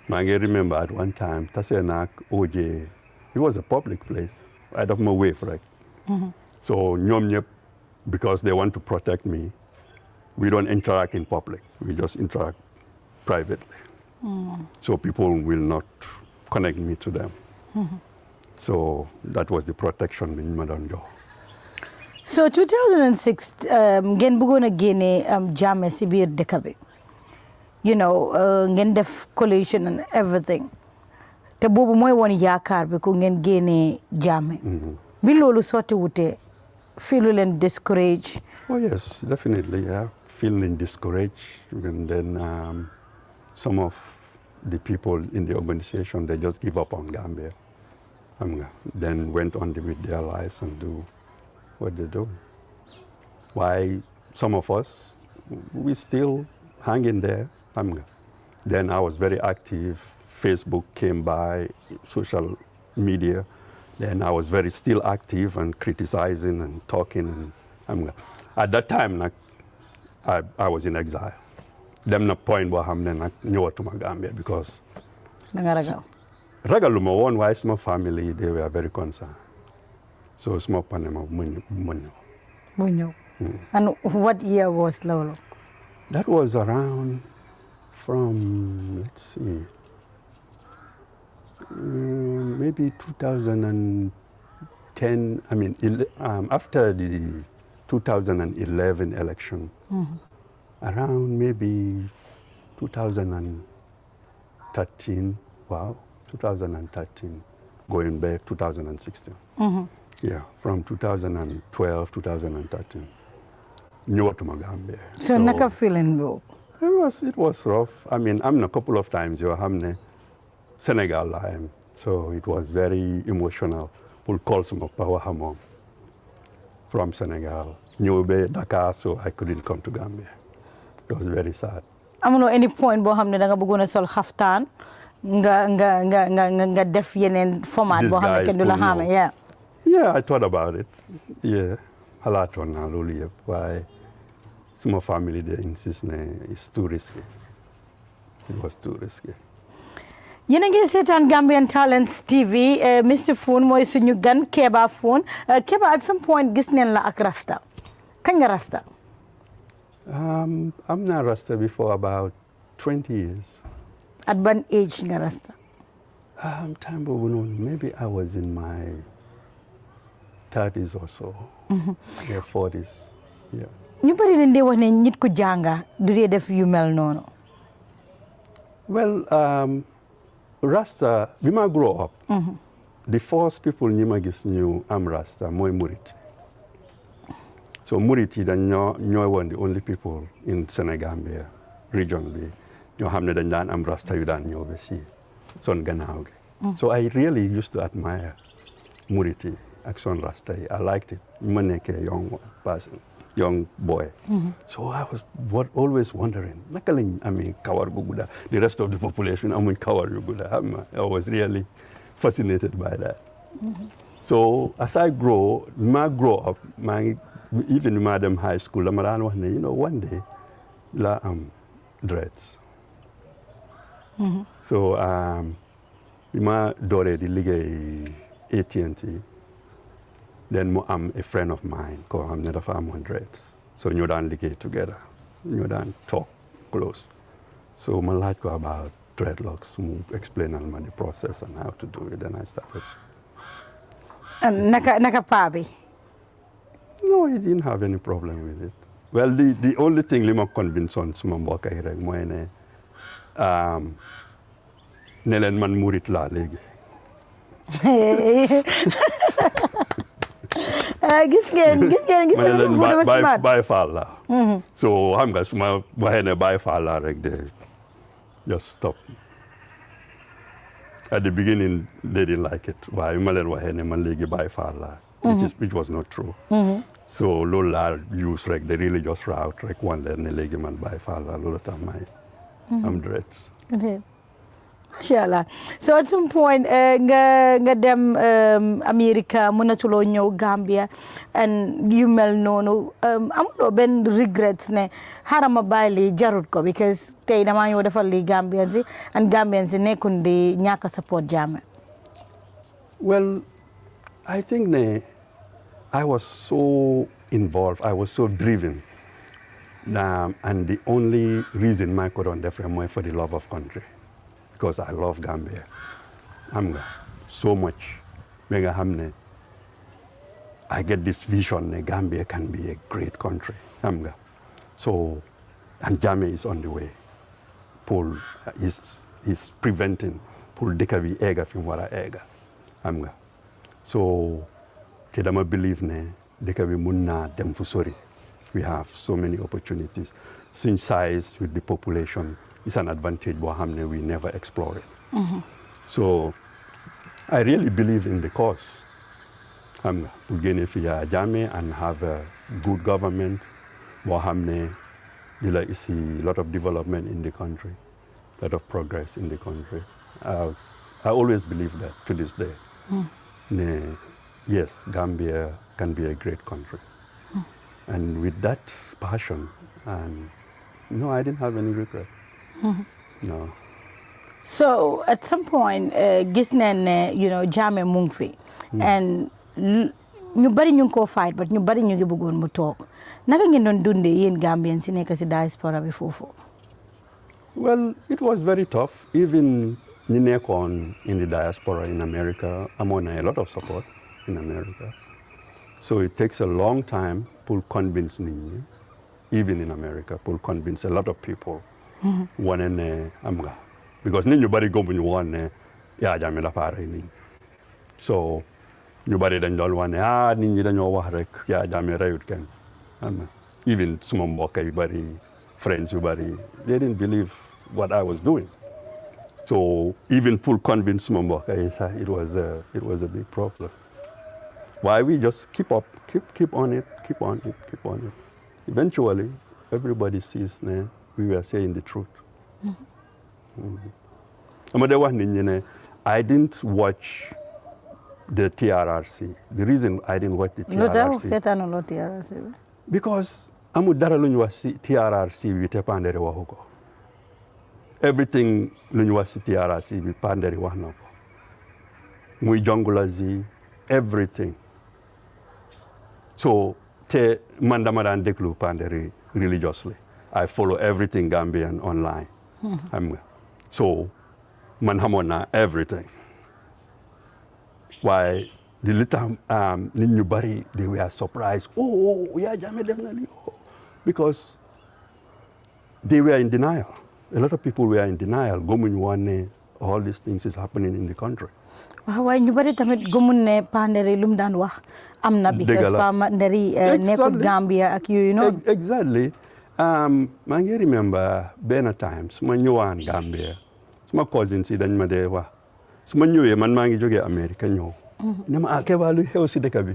remember at one time tase naak OJ, it was a public place right off my way, right? So ñoom ñëpp because they want to protect me, we don't interact in public. We just interact privately. So people will not connect me to them. So that was the protection in Madonjo. So 2006 ngeen bëggoon a génne Jammeh si biir dëkk bi. You know, ngeen def coalition and everything. Te boobu mooy woon yaakaar bi ku ngeen génne Jammeh. Bi loolu sotti wute, feel leen discouraged? Oh yes, definitely, yeah. Feeling discouraged, and then some of the people in the organization, they just give up on Gambia. Then went on with their lives and do what they do. Why some of us, we still hang in there. Then I was very active. Facebook came by, social media. Then I was very still active and criticizing and talking. And at that time, I was in exile. Dem na point boo xam ne nag ñëwatuma Gambia because da nga ragal. ragaluma woon waaye suma family they were very concerned. So suma pane ma mu ñëw. mu ñëw. And what year was loolu? That was around from, let's see, maybe 2010, I mean, after the 2011 election, around maybe 2013, 2013, going back 2016. Yeah, from 2012, 2013. ñëwatuma Gambia. So naka feeling boobu. It was rough. I mean, am na couple of times yoo xam ne Sénégal laa am. So it was very emotional pour call suma papa wax ak moom from Sénégal ñëw ba Dakar, so I couldn't come to Gambia. It was very sad. amuloo any point boo xam ne da nga bëggoon a sol xaftaan nga def yeneen format boo xam ne kenn du la xaame. Yeah, I thought about it. Yeah, xalaatoon naa loolu yëpp waaye suma family they insist ne it's too risky. It was too risky. yéen a ngi seetaan Gambian Talents TV Mr Foon mooy suñu gan Kebba Foon. Kebba, at some point gis neen la ak Rasta kañ nga Rasta? I'm not Rasta before about 20 years. At ban age nga Rasta? Time boobu noonu maybe I was in my 30s or so. Yeah, 40s. Yeah. ñu bari dañ dee wax ne nit ku jànga du dee def yu mel noonu. Well, Rasta, bi ma grow up, the first people ñi ma gis ñu am Rasta mooy Murit. So Murit yi dañ ñooy woon the only people in Senegambia region bi ñoo xam ne dañ daan am Rasta yu daan ñëw ba si son gannaaw gi. So I really used to admire Murit yi ak son Rasta yi. I liked it. Ma nekkee young boy. So I was always wondering, naka lañ amee kawar gu gudda? The rest of the population amuñ kawar yu gudda. I was really fascinated by that. So as I grow up, even ma dem high school, dama daan wax ne, one day la am dreads. So bi ma dooree di liggéey AT&T, then mu am a friend of mine koo xam ne dafa amoon dreads. So ñu daan liggéey together, ñu daan talk close. So ma laaj ko about dreadlocks, mu explainal ma the process and how to do it, then I started. And naka paa bi? No, he didn't have any problem with it. Well, the only thing li ma convince on suma mbokk yi rek mooy ne ne leen man murit laa léegi. gis ngeen Baay Faal la. So xam nga su ma waxee ne Baay Faal la rek de just stop. At the beginning they didn't like it. Waaye ma leen waxee ne man léegi Baay Faal la. Which was not true. So loolu laa use rek the religious route rek wan leen ne léegi man Baay Faal la loolu tax may am dreads. Mashallah. So at some point nga dem America mënatuloo ñëw Gambia and you mel noonu amuloo benn regrets ne xaaral ma bàyyi lii jarut ko because tey damaa ñëw defal lii Gambians yi and Gambians yi nekkun di ñàkk support Jammeh. Well, I think ne I was so involved, I was so driven, and the only reason ma ko doon def rek mooy for the love of country. Because I love Gambia. So much. I get this vision that Gambia can be a great country. So, and Jammeh is on the way. Paul is preventing Paul dekavi ega from wara ega. So, kedama believe ne dekavi munna dem fusori. We have so many opportunities. Since size with the population, it's an advantage, but we never explore it. So I really believe in the cause. Jammeh and have a good government. You see a lot of development in the country, a lot of progress in the country. I always believe that to this day. Yes, Gambia can be a great country. And with that passion, and no, I didn't have any regret. No. So at some point, gis nañ ne Jammeh mu ngi fi. And ñu bari ñu ngi koo fight but ñu bari ñu ngi bëggoon mu toog naka ngeen doon dundee yéen Gambien si nekk si diaspora bi foofu. Well, it was very tough. Even ñi nekkoon in the diaspora in America, amoon na a lot of support in America. So it takes a long time to convince nit ñi, even in America, to convince a lot of people. Wane ne am nga. Because nit ñu bari gëmuñu woon ne Yaya Jammeh dafa rey nit ñi. So ñu bari dañ doon wax ne nit ñi dañoo wax rek Yaya Jammeh reyut kenn. Even suma mbokk yu bari, friends yu bari, they didn't believe what I was doing. So even pour convince suma mbokk yi sax it was a big problem. Why we just keep on it. Eventually, everybody sees ne we were saying the truth. I didn't watch the TRRC. The reason I didn't watch the TRRC. Because amu dara luñ wax ci TRRC bi te Panderi waxu ko. Everything luñ wax ci TRRC bi Panderi wax na ko. Muy jongulazi, everything. So te man dama daan déglu Panderi religiously. I follow everything Gambian online. So man xamoon naa everything. Why the little nit ñu bari they were surprised. Oh, Yaya Jammeh def na lii. Because they were in denial. A lot of people were in denial. Gëmuñ woon ne all these things is happening in the country. Waaye ñu bari tamit gëmuñ ne Panderi lu mu daan wax am na because Panderi nekkut Gambia ak yooyu noonu. Exactly. maa ngi remember benn time su ma ñëwaan Gambia suma cousin si dañ ma dee wax su ma ñëwee man maa ngi jógee America ñëw. ne ma Kebba lu xew si dëkk bi.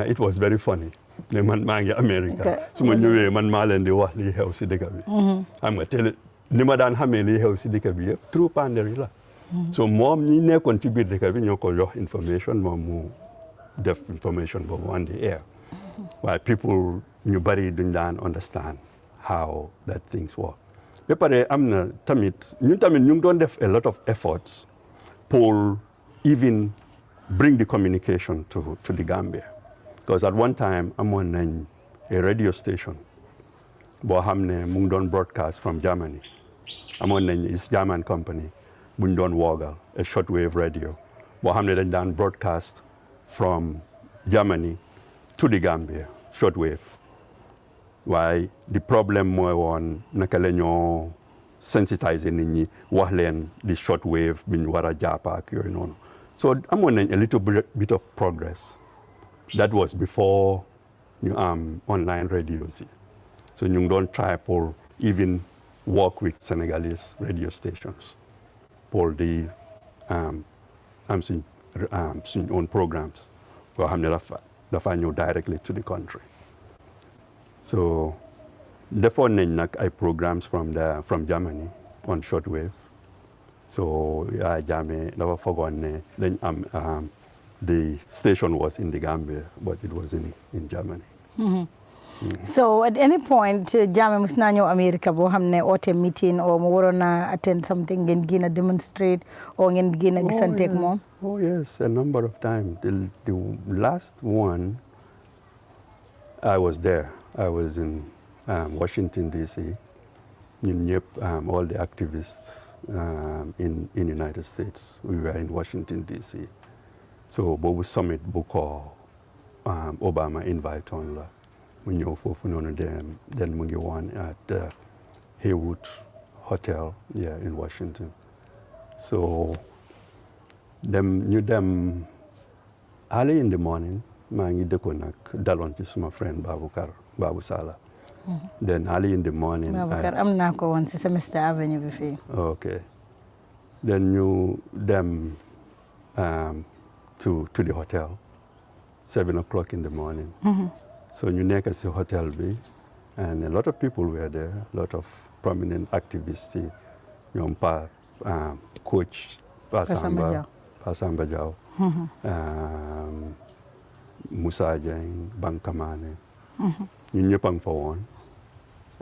It was very funny. ne man maa ngi America su ma ñëwee man maa leen di wax lii xew si dëkk bi. te ni ma daan xamee lii xew si dëkk bi yëpp through Panderi la. so moom ñi nekkoon ci biir dëkk bi ñoo ko jox information moom mu def information boobu on the air. Why people ñu bari duñ daan understand how that things work. ba pare am na tamit ñu ngi doon def a lot of efforts pour even bring the communication to the Gambia. Because at one time amoon nañ a radio station boo xam ne mu ngi doon broadcast from Germany. amoon nañ is German company buñ doon woogal a shortwave radio boo xam ne dañ daan broadcast from Germany to the Gambia shortwave. Waaye the problem mooy woon naka la ñoo sensitiser nit ñi wax leen the shortwave bi ñu war a jàpp ak yooyu noonu. So amoon nañ a little bit of progress. That was before ñu am online radios yi. So ñu ngi doon try pour even work with Senegalese radio stations pour di am suñ own programmes boo xam ne dafa ñëw directly to the country. So defoon nañ nag ay programmes from Germany on shortwave. So Yaya Jammeh dafa foogoon ne dañ am the station was in the Gambia, but it was in Germany. So at any point Jammeh mus naa ñëw America boo xam ne oote meeting or mu waroon na attend something ngeen gën a demonstrate or ngeen gën a gisanteeg moom. Oh yes, a number of times. The last one I was there. I was in Washington D.C. ñun ñëpp all the activists in United States we were in Washington D.C. So boobu summit bu ko Obama invite on la mu ñëw foofu noonu then mu ngi woon at Haywood Hotel in Washington. So ñu dem early in the morning maa ngi dëkkoon nag daloon ci suma friend Babu Sala. Then early in the morning. Baboucar am naa ko woon si Semester Avenue bi fii. Okay. Then ñu dem to the hotel 7 o'clock in the morning. So ñu nekk si hotel bi and a lot of people were there, a lot of prominent activists yi ñoom coach Samba Jaw Musa Jeng Bankamane ñun ñëpp a ngi fa woon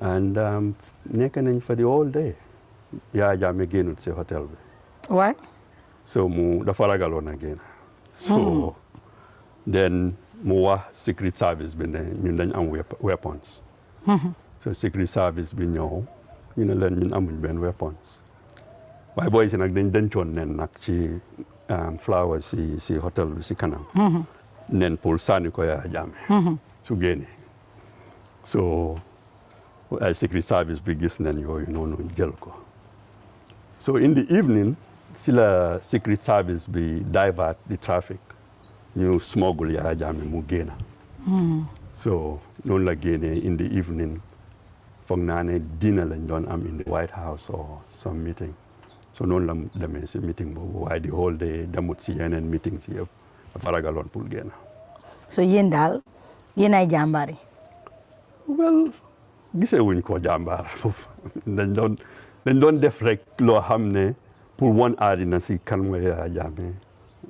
and nekk nañ fa the whole day Yaya Jammeh génnut si hôtel bi. waay. so mu dafa ragaloon a génn. so then mu wax secret service bi ne ñun dañ am weapons. so secret service bi ñëw ñu ne leen ñun amuñ benn weapons. waaye booy si nag dañ dencoon nen nag ci flowers si hôtel bi si kanam. nen pour sànni ko Yaya Jammeh. su génnee. so ay secret service bi gis nen yooyu noonu jël ko. so in the evening si la secret service bi divert the traffic ñu smuggle Yaya Jammeh mu génn. so noonu la génnee in the evening foog naa ne dinner lañ doon am in the White House or some meeting. so noonu la demee si meeting boobu waaye the whole day demut si yeneen meeting si yëpp dafa ragaloon pour génn. so yéen daal yéen ay jàmbaar yi. well gisee wuñ ko jàmbaar foofu dañ doon def rek loo xam ne pour wan àddina si kan mooy Yaya Jammeh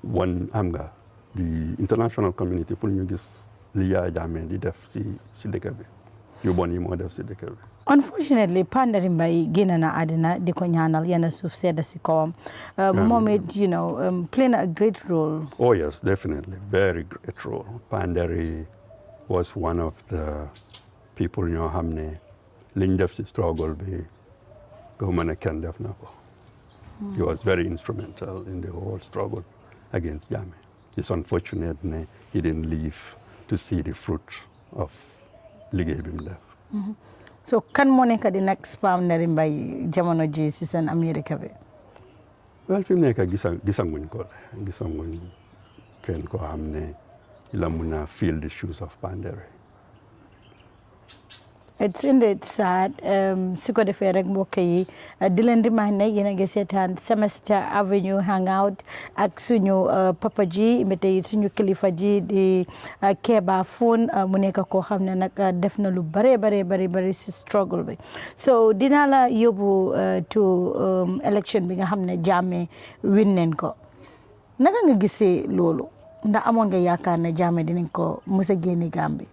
wan am nga di international community pour ñu gis li Yaya Jammeh di def si dëkk bi yu bon yi moo def si dëkk bi. Unfortunately, Pandari Mbai génn na àddina di ko ñaanal yàlla suuf sedda si kawam. Moom it, playing a great role. Oh yes, definitely, very great role. Pandari was one of the people ñoo xam ne liñ def si struggle bi government ne kenn def na ko. He was very instrumental in the whole struggle against Jammeh. It's unfortunate ne he didn't live to see the fruit of liggéey bi mu def. So kan moo nekk di next Pandari Mbai jamono ji si seen America bi. Well fi mu nekk gisanguñ ko gisanguñ kenn ko xam ne la mun a fill the shoes of Pandari. It's indeed sad su ko defee rek mbokk yi di leen remind ne yéen a ngi seetaan Semester Avenue Hangout ak suñu papa ji mbete suñu kilifa ji di Kebba Foon mu nekk koo xam ne nag def na lu bare si struggle bi so dinaa la yóbbu to election bi nga xam ne Jammeh win neen ko naka nga gisee loolu ndax amoon nga yaakaar ne Jammeh dinañ ko mës a génne Gambie.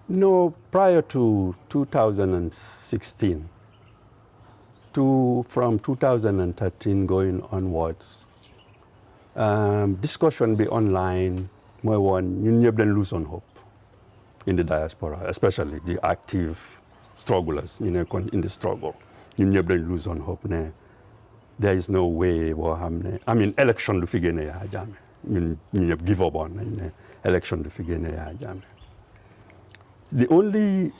No, prior to 2016, from 2013 going onwards, discussion be online, more one, you never lose on hope in the diaspora, especially the active strugglers in the struggle. You never lose on hope. There is no way, I mean, election to figure Yaya Jammeh. You give up on election to figure Yaya Jammeh. The only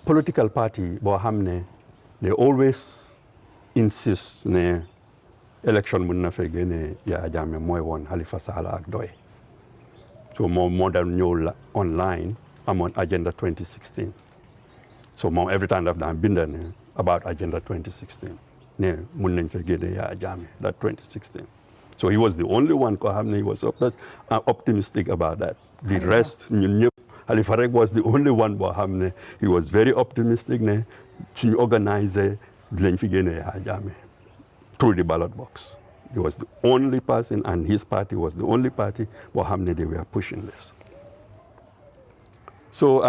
political party, they always insist ne election mun na fege ne Yaya Jammeh mooy woon Halifa Sallah ak doy. So more than ñëw online amoon agenda 2016. So every time daf daan binda ne about agenda 2016 ne mun nañ fege ne Yaya Jammeh that 2016. So he was the only one ko xam ne he was optimistic about that. The rest ñun ñëpp Halifa Rek was the only one boo xam ne he was very optimistic ne suñu organiser lañ fi génne Yaya Jammeh through the ballot box. He was the only person and his party was the only party boo xam ne they were pushing this. So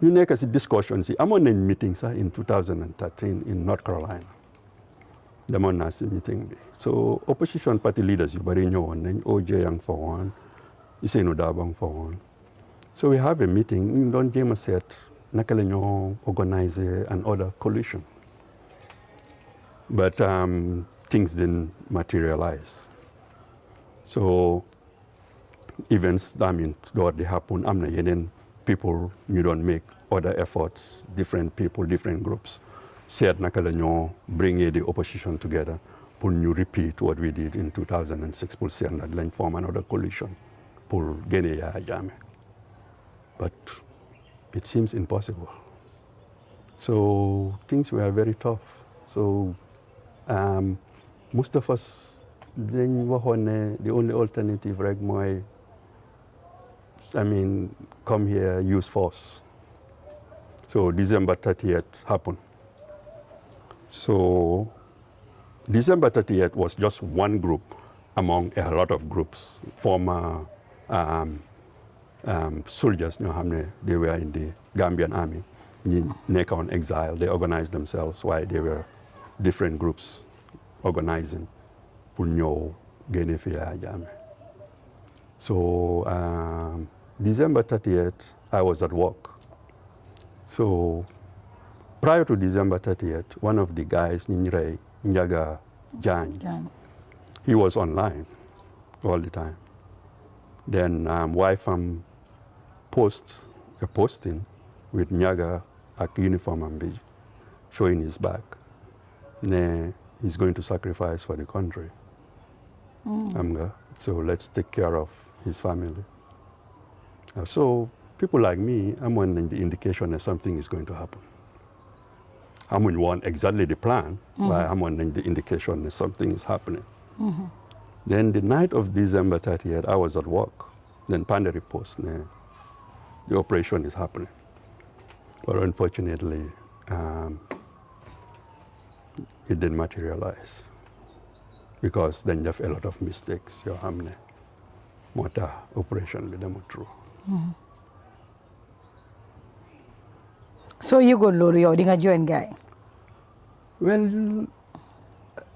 ñu nekk si discussion si amoon nañ meeting sax in 2013 in North Carolina. Demoon naa si meeting bi. So opposition party leaders yu bari ñëwoon nañ OJ yang fa woon Issanou Dabang fa woon. So we have a meeting, ñu doon jéem a seet naka la ñoo organiser an other coalition. But things didn't materialize. So events, door they happen, am na yeneen people ñu doon make other efforts, different people, different groups. Seet naka la ñoo bring the opposition together pour ñu repeat what we did in 2006 pour seet nag lañ form another coalition pour génne Yaya Jammeh. But it seems impossible. So things were very tough. So most of us dañ waxoon ne the only alternative rek mooy come here, use force. So December 30th happened. So December 30th was just one group among a lot of groups, former soldiers ñoo xam ne they were in the Gambian army ñi nekk on exile they organized themselves while they were different groups organizing pour ñëw génne fi Yaya Jammeh. So December 30th, I was at work. So prior to December 30th, one of the guys, Ninjay Njaga Jan, he was online all the time. Then wife post a posting with Njaga at uniform and be showing his back. He's going to sacrifice for the country. So let's take care of his family. So people like me, I'm wanting the indication that something is going to happen. I wouldn't want exactly the plan, but I'm wanting the indication that something is happening. Then the night of December 30th, I was at work. Then Pandari post, the operation is happening. But unfortunately, it didn't materialize because then you have a lot of mistakes. Your hamne, mota operation with them through. So you go lori yow di nga join guy. Well,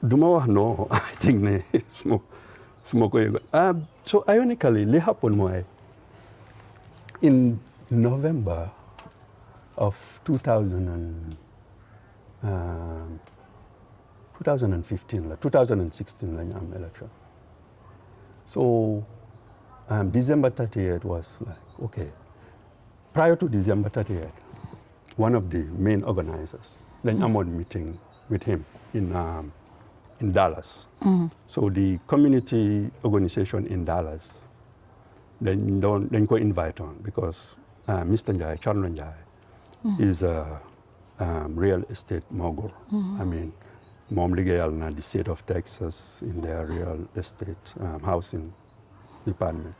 duma wax no. I think ne suma ko yego. So ironically, li happen mooy in November of 2015 2016 la ñu am election. So December 30th was like, okay. Prior to December 30th, one of the main organizers, then I'm on meeting with him in Dallas. So the community organization in Dallas, then go invite on because Mr. Njai, Charlo Njai, is a real estate mogul. I mean, mom liggéeyal na the state of Texas in their real estate housing department.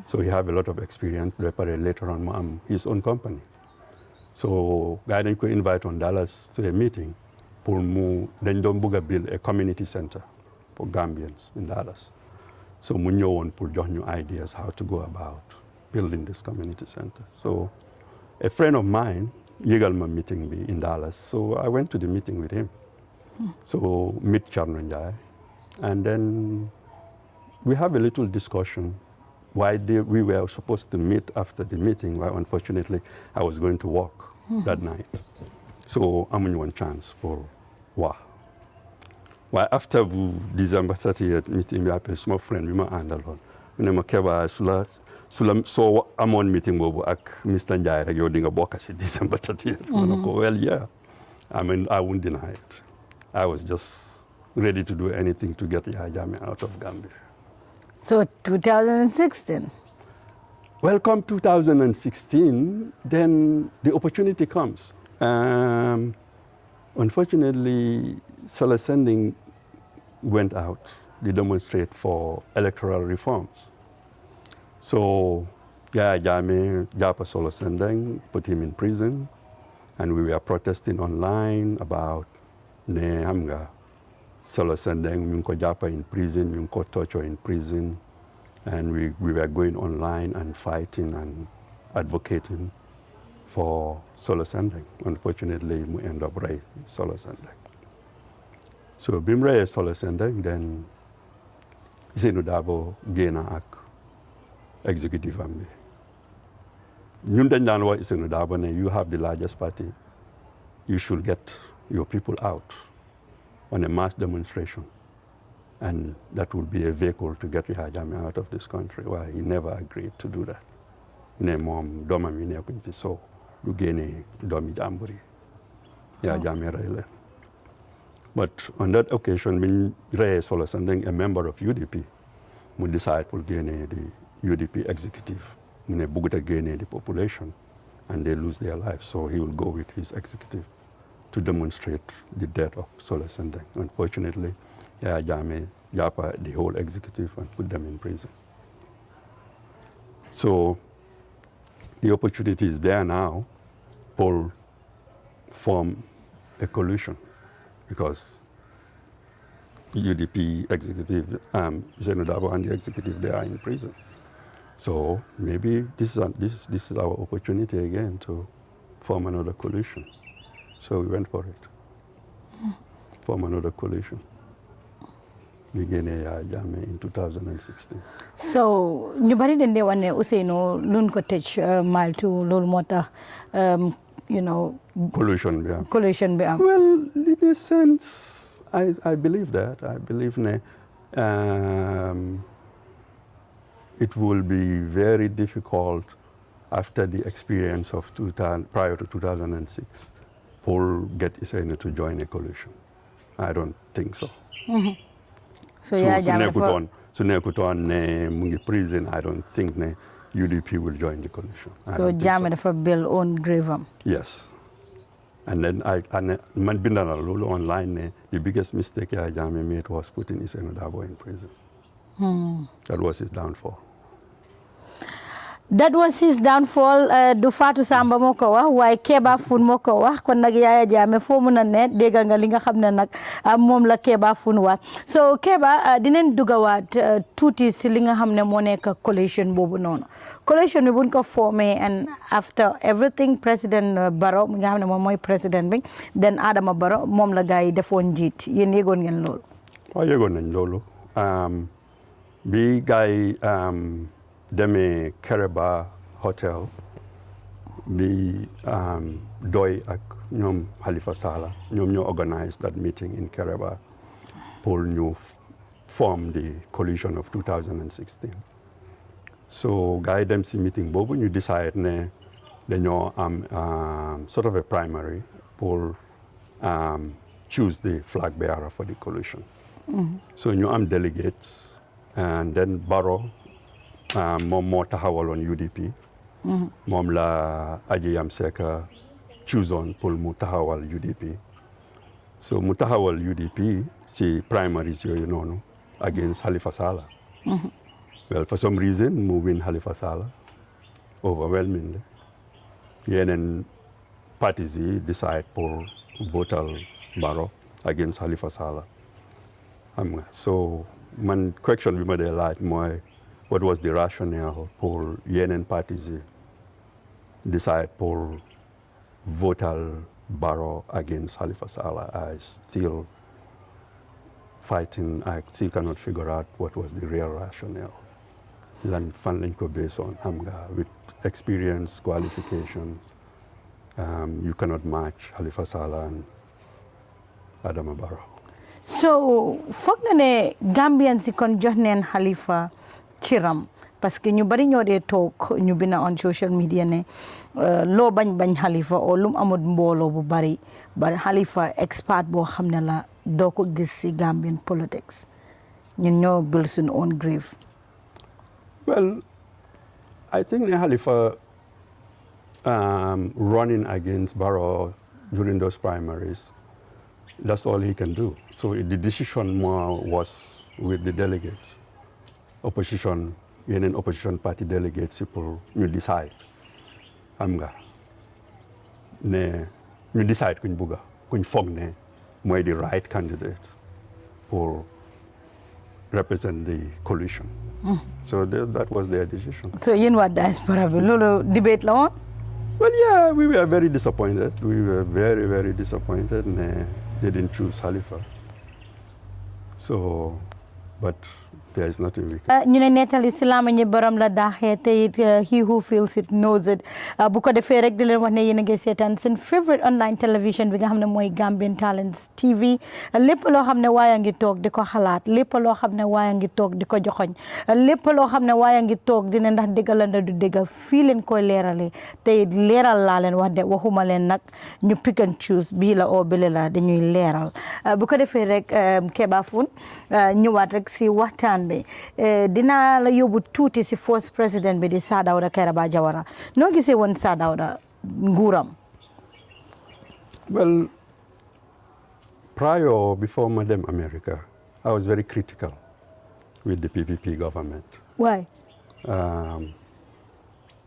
So he have a lot of experience. Later on, his own company. So guy dañ ko invite on Dallas to a meeting pour mu dañ doon bëgg a build a community center for Gambians in Dallas. So mu ñëwoon pour jox ñu ideas how to go about building this community center. So a friend of mine yëgal ma meeting bi in Dallas. So I went to the meeting with him. So meet Charno Njai, and then we have a little discussion why we were supposed to meet after the meeting, why unfortunately I was going to work that night. So I'm in one chance for why. Why after December 30th meeting, we have a small friend, we ma handle on. We name Kebba so I'm on meeting bobu ak Mr. Njai rek yow di nga bokk ci December 30th. Well, yeah. I mean, I won't deny it. I was just ready to do anything to get Yaya Jammeh out of Gambia. So 2016. Well, come 2016, then the opportunity comes. Unfortunately, Solar Sending went out to demonstrate for electoral reforms. So Yaya Jammeh, Japa Solar Sending, put him in prison, and we were protesting online about ne xam nga Solar Sending ñu ngi ko jàppa in prison, ñu ngi ko torture in prison, and we were going online and fighting and advocating for Solar Sending. Unfortunately, we end up rey Solar Sending. So bi mu reyee Solar Sending, then Zenu Dabo génn ak executive am bi. Ñun dañ daan wax Zenu Dabo ne you have the largest party, you should get your people out on a mass demonstration, and that would be a vehicle to get Yaya Jammeh out of this country. Why he never agreed to do that. Ne moom doomam yi nekkuñ fi so du génne doomi jàmbur yi Yaya Jammeh rey leen. But on that occasion, when Reyes Solar Sending, a member of UDP, mu decide pour génne the UDP executive. Mu ne bëggut a génne the population, and they lose their lives. So he will go with his executive to demonstrate the death of Solar Sending. Unfortunately, Yaya Jammeh jàppa the whole executive and put them in prison. So the opportunity is there now for form a coalition, because UDP executive, Zenu Dabo and the executive, they are in prison. So maybe this is our opportunity again to form another coalition. So we went for it. Form another coalition. Beginning in 2016. So ñu bari dañ dee wane Ousseynou luñ ko tëj mile to loolu moo tax you know. Coalition bi am. Coalition bi am. Well, in a sense, I believe that. I believe it will be very difficult after the experience of prior to 2006 for get Ousseynou to join a coalition. I don't think so. So yeah, su nekkutoon ne mu ngi prison, I don't think ne UDP will join the coalition. So Jammeh dafa build own grave am. Yes. And then man binda na loolu online ne the biggest mistake Yaya Jammeh made was putting Ousseynou Dabo in prison. That was his downfall. That was his downfall. Du Fatou Samba moo ko wax waaye Kebba Foon moo ko wax kon nag Yaya Jammeh foo mun a ne dégg nga li nga xam ne nag moom la Kebba Foon wax so Kebba dinañ dugawaat tuuti si li nga xam ne moo nekk coalition boobu noonu coalition bi buñ ko formé and after everything président Barrow mi nga xam ne moom mooy président bi then Adama Barrow moom la gars yi defoon njiit yéen yëgoon ngeen loolu. waaw yëgoon nañ loolu bi gars yi demee Kebba Hotel bi doy ak ñoom Halifa Sallah ñoom ñoo organise that meeting in Kebba pour ñu form the coalition of 2016 so gars yi dem si meeting boobu ñu decide ne dañoo am sort of a primary pour choose the flag bearer for the coalition so ñu am delegates and then Barrow moom moo taxawaloon UDP moom la Aji Yam Seka choose on pour mu taxawal UDP so mu taxawal UDP ci primaries yooyu noonu against Halifa Sallah well for some reason mu win Halifa Sallah overwhelmingly yeneen parties yi decide pour votal Barrow against Halifa Sallah xam nga so man question bi ma dee laaj mooy what was the rationale pour yeneen parties yi decide pour votal Barrow against Halifa Sallah? I still fighting. I still cannot figure out what was the real rationale. Lan fan lañ ko based on xam nga with experience, qualifications. You cannot match Halifa Sallah and Adama Barrow. So foog nga ne Gambians yi kon jox neen Halifa ciram parce que ñu bari ñoo dee toog ñu bina on social media ne loo bañ Halifa o lum amut mbooloo bu bari Halifa expert boo xam ne la doo ko gis si Gambian politics ñun ñoo build suñu own grave. Well, I think Halifa running against Barrow during those primaries, that's all he can do. So the decision more was with the delegates. Opposition, yeneen opposition party delegates pour ñu decide xam nga ne ñu decide kuñ bugga kuñ foog ne mooy the right candidate pour represent the coalition. So that was their decision. So yéen waa diaspora bi loolu debate la woon. Well, yeah, we were very disappointed. We were very, very disappointed. They didn't choose Halifa. So, but there is nothing we can. ñu ne nettali si lamañi borom la daaxee te it he who feels it knows it bu ko defee rek di leen wax ne yéen a ngi seetaan seen favorite online television bi nga xam ne mooy Gambian Talents TV lépp loo xam ne waaye ngi toog di ko xalaat lépp loo xam ne waaye ngi toog di ko joxoñ lépp loo xam ne waaye ngi toog dina ndax dëgg la ndax du dëgg fii leen koy leerale te it leeral laa leen wax de waxuma leen nag ñu pick and choose bii la oo bile la dañuy leeral bu ko defee rek Kebba Foon ñëwaat rek si waxtaan bi dinaa la yóbbu tuuti si first president bi di Sir Dawda Kairaba Jawara noo gisee woon Sir Dawda nguuram. Well, before Madam America, I was very critical with the PPP government. Why?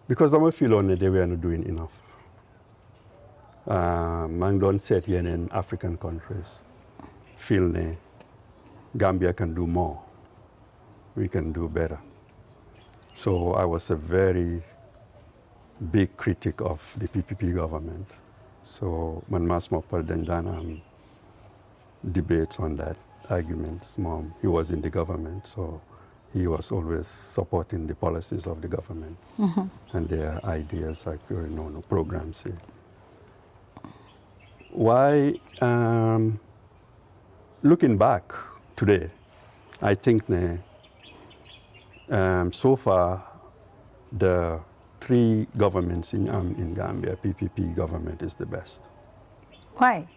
Because I feel only they were not doing enough. Man don't set here in African countries feel ne Gambia can do more. We can do better. So I was a very big critic of the PPP government. So when Masmo Paldendan debates on that arguments, Mom, he was in the government, so he was always supporting the policies of the government and their ideas, like programs here. Why, looking back today, I think so far the 3 governments in Gambia, PPP government is the best. Why?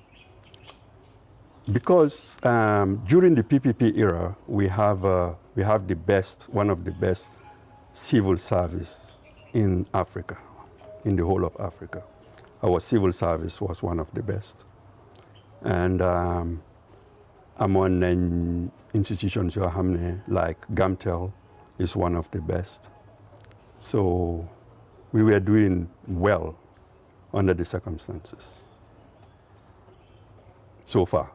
Because during the PPP era, we have the best, one of the best civil service in Africa, in the whole of Africa. Our civil service was one of the best. And among institutions like Gamtel is one of the best. So we were doing well under the circumstances. So far,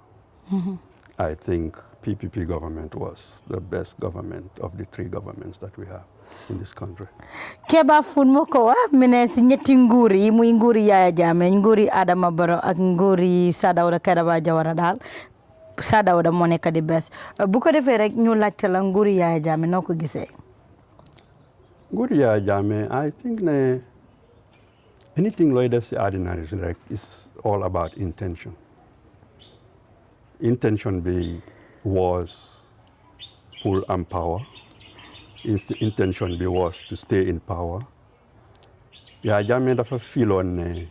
I think PPP government was the best government of the 3 governments that we have in this country. Kebba Foon moko wa mine si ñetti nguur yi muy nguuri Yaya Jammeh nguuri Adama Barrow ak nguuri Sadawda Kairaba Jawara daal Sadawda moo nekk di best bu ko defee rek ñu laajte la nguuri Yaya Jammeh noo ko gisee. Nguuri Yaya Jammeh, I think anything looy def si àddina rek is all about intention. Intention be was pull am power. Intention be was to stay in power. Yaya Jammeh dafa feeloon ne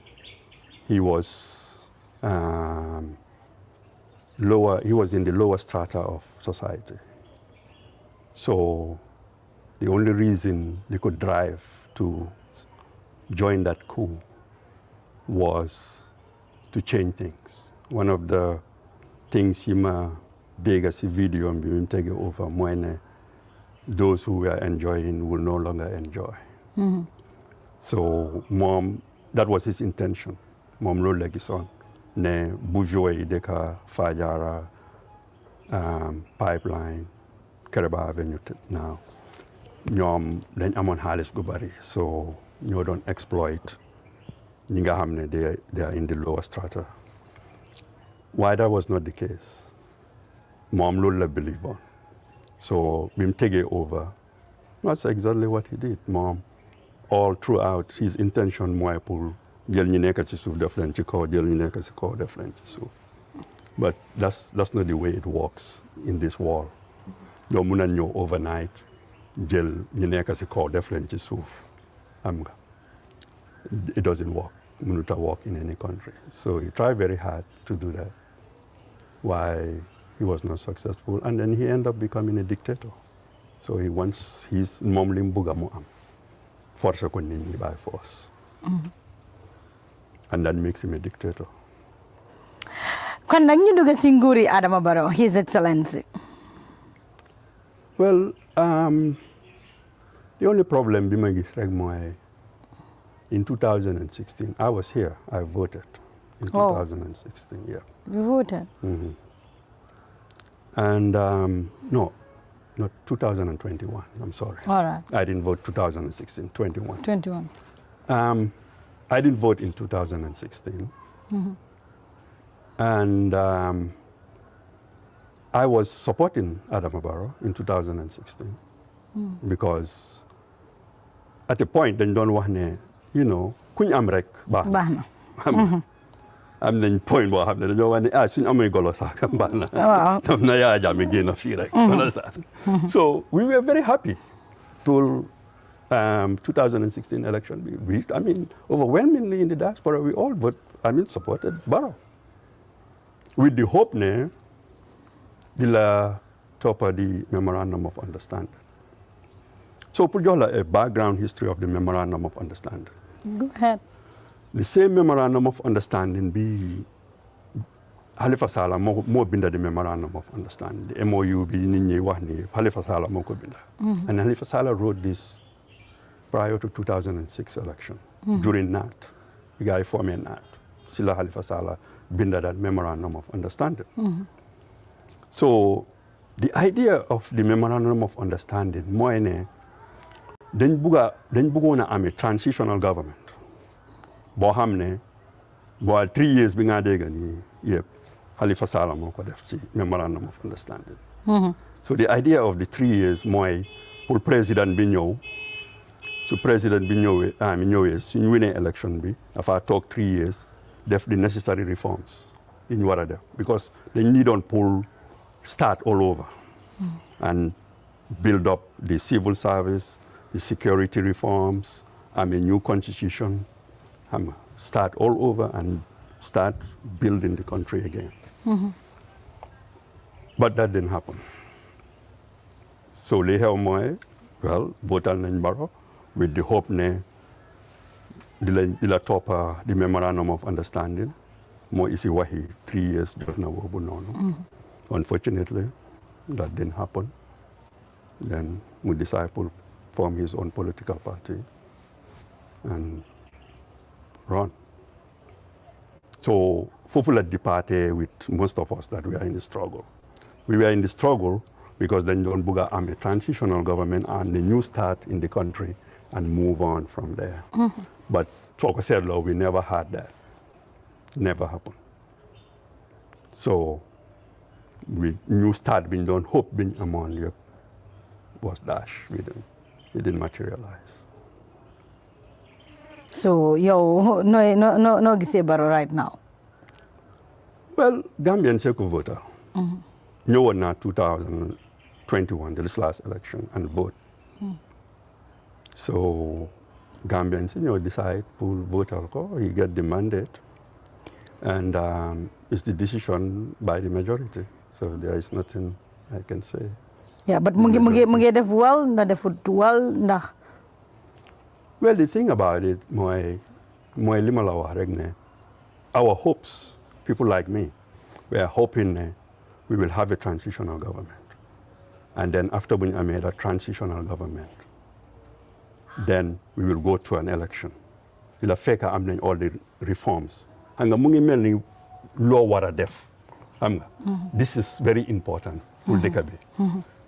he was he was in the lower strata of society. So the only reason they could drive to join that coup was to change things. One of the things he dégg si video bi mu tege over mooy ne those who were enjoying will no longer enjoy. So moom, that was his intention. Moom loolu la gisoon ne bourgeois yi dëkk Fajara pipeline Kairaba Avenue now ñoom dañ amoon xaalis gu bari, so ñoo doon exploit ñi nga xam ne they are in the lower strata. Why that was not the case? Moom loolu la believe on. So bi mu tegee over, that's exactly what he did. Moom all throughout his intention mooy pour jël ñi nekk ci suuf def leen ci kaw, jël ñi nekk ci kaw def leen ci suuf. But that's not the way it works in this world. doo mun a ñëw overnight jël ñi nekk ci kaw def leen ci suuf am nga. It doesn't work. Mënut a work in any country. So he tried very hard to do that. Why he was not successful, and then he ended up becoming a dictator. So he wants his moom li mu bugg a mu am, force ko nit ñi by force. And that makes him a dictator. Kon nag ñu dugg ci nguuri Adama Barrow, His Excellency. Well, the only problem bi ma gis rek mooy in 2016, I was here. I voted in 2016. Yeah. You voted? And no, not 2021. I'm sorry. All right. I didn't vote 2016. 21. 21. I didn't vote in 2016. And I was supporting Adama Barrow in 2016 because at a point dañ doon wax ne, you know, kuñ am rek baax na. am nañ point boo xam ne dañoo wax ne suñ amee golo sax baax na. dam na Yaya Jammeh génn fii rek. So we were very happy till 2016 election. I mean, overwhelmingly in the diaspora, we all supported Barrow. With the hope ne, di la toppa the Memorandum of Understanding. So pour jox la a background history of the Memorandum of Understanding. Go ahead. The same Memorandum of Understanding bi Halifa Sallah moo binda the Memorandum of Understanding. The MOU bi nit ñi wax ni Halifa Sallah moo ko binda. And Halifa Sallah wrote this prior to 2006 election. During NAT, the guy forming NAT. Sila Halifa Sallah binda that Memorandum of Understanding. So the idea of the Memorandum of Understanding mooy ne dañ bëggoon a amee transitional government boo xam ne boo 3 years bi nga dégg nii yëpp Halifa Sallah moo ko def ci memorandum of understanding. So the idea of the 3 years mooy pour président bi ñëw su président bi ñëwee suñu winee election bi dafa toog 3 years def the necessary reforms yi ñu war a def because dañ need on pour start all over and build up the civil service, the security reforms, a new constitution, start all over and start building the country again. But that didn't happen. So li xew mooy votal nañ Barrow with the hope ne di la toppa the memorandum of understanding moo isi waxi 3 years def na boobu noonu. Unfortunately, that didn't happen. Then we decided to form his own political party and run. So Fufula departed with most of us that we are in the struggle. We were in the struggle because then John Buga am a transitional government and a new start in the country and move on from there. But Choco said, we never had that. Never happened. So we new start being done, hope being among you was dashed. It didn't materialize. So yo no gise Barrow right now. Well, Gambian second voter. No one now 2021, this last election, and vote. So Gambians, decide to vote alcohol. He get the mandate, and it's the decision by the majority. So there is nothing I can say. Yeah, but mungi def well, na defut well, na. Well, the thing about it, my limala wax rek ne, our hopes, people like me, we are hoping we will have a transitional government. And then after we have made a transitional government, then we will go to an election. Ila feka am nañ all the reforms. Hanga mungi melni law wara def. This is very important pour dëkk bi.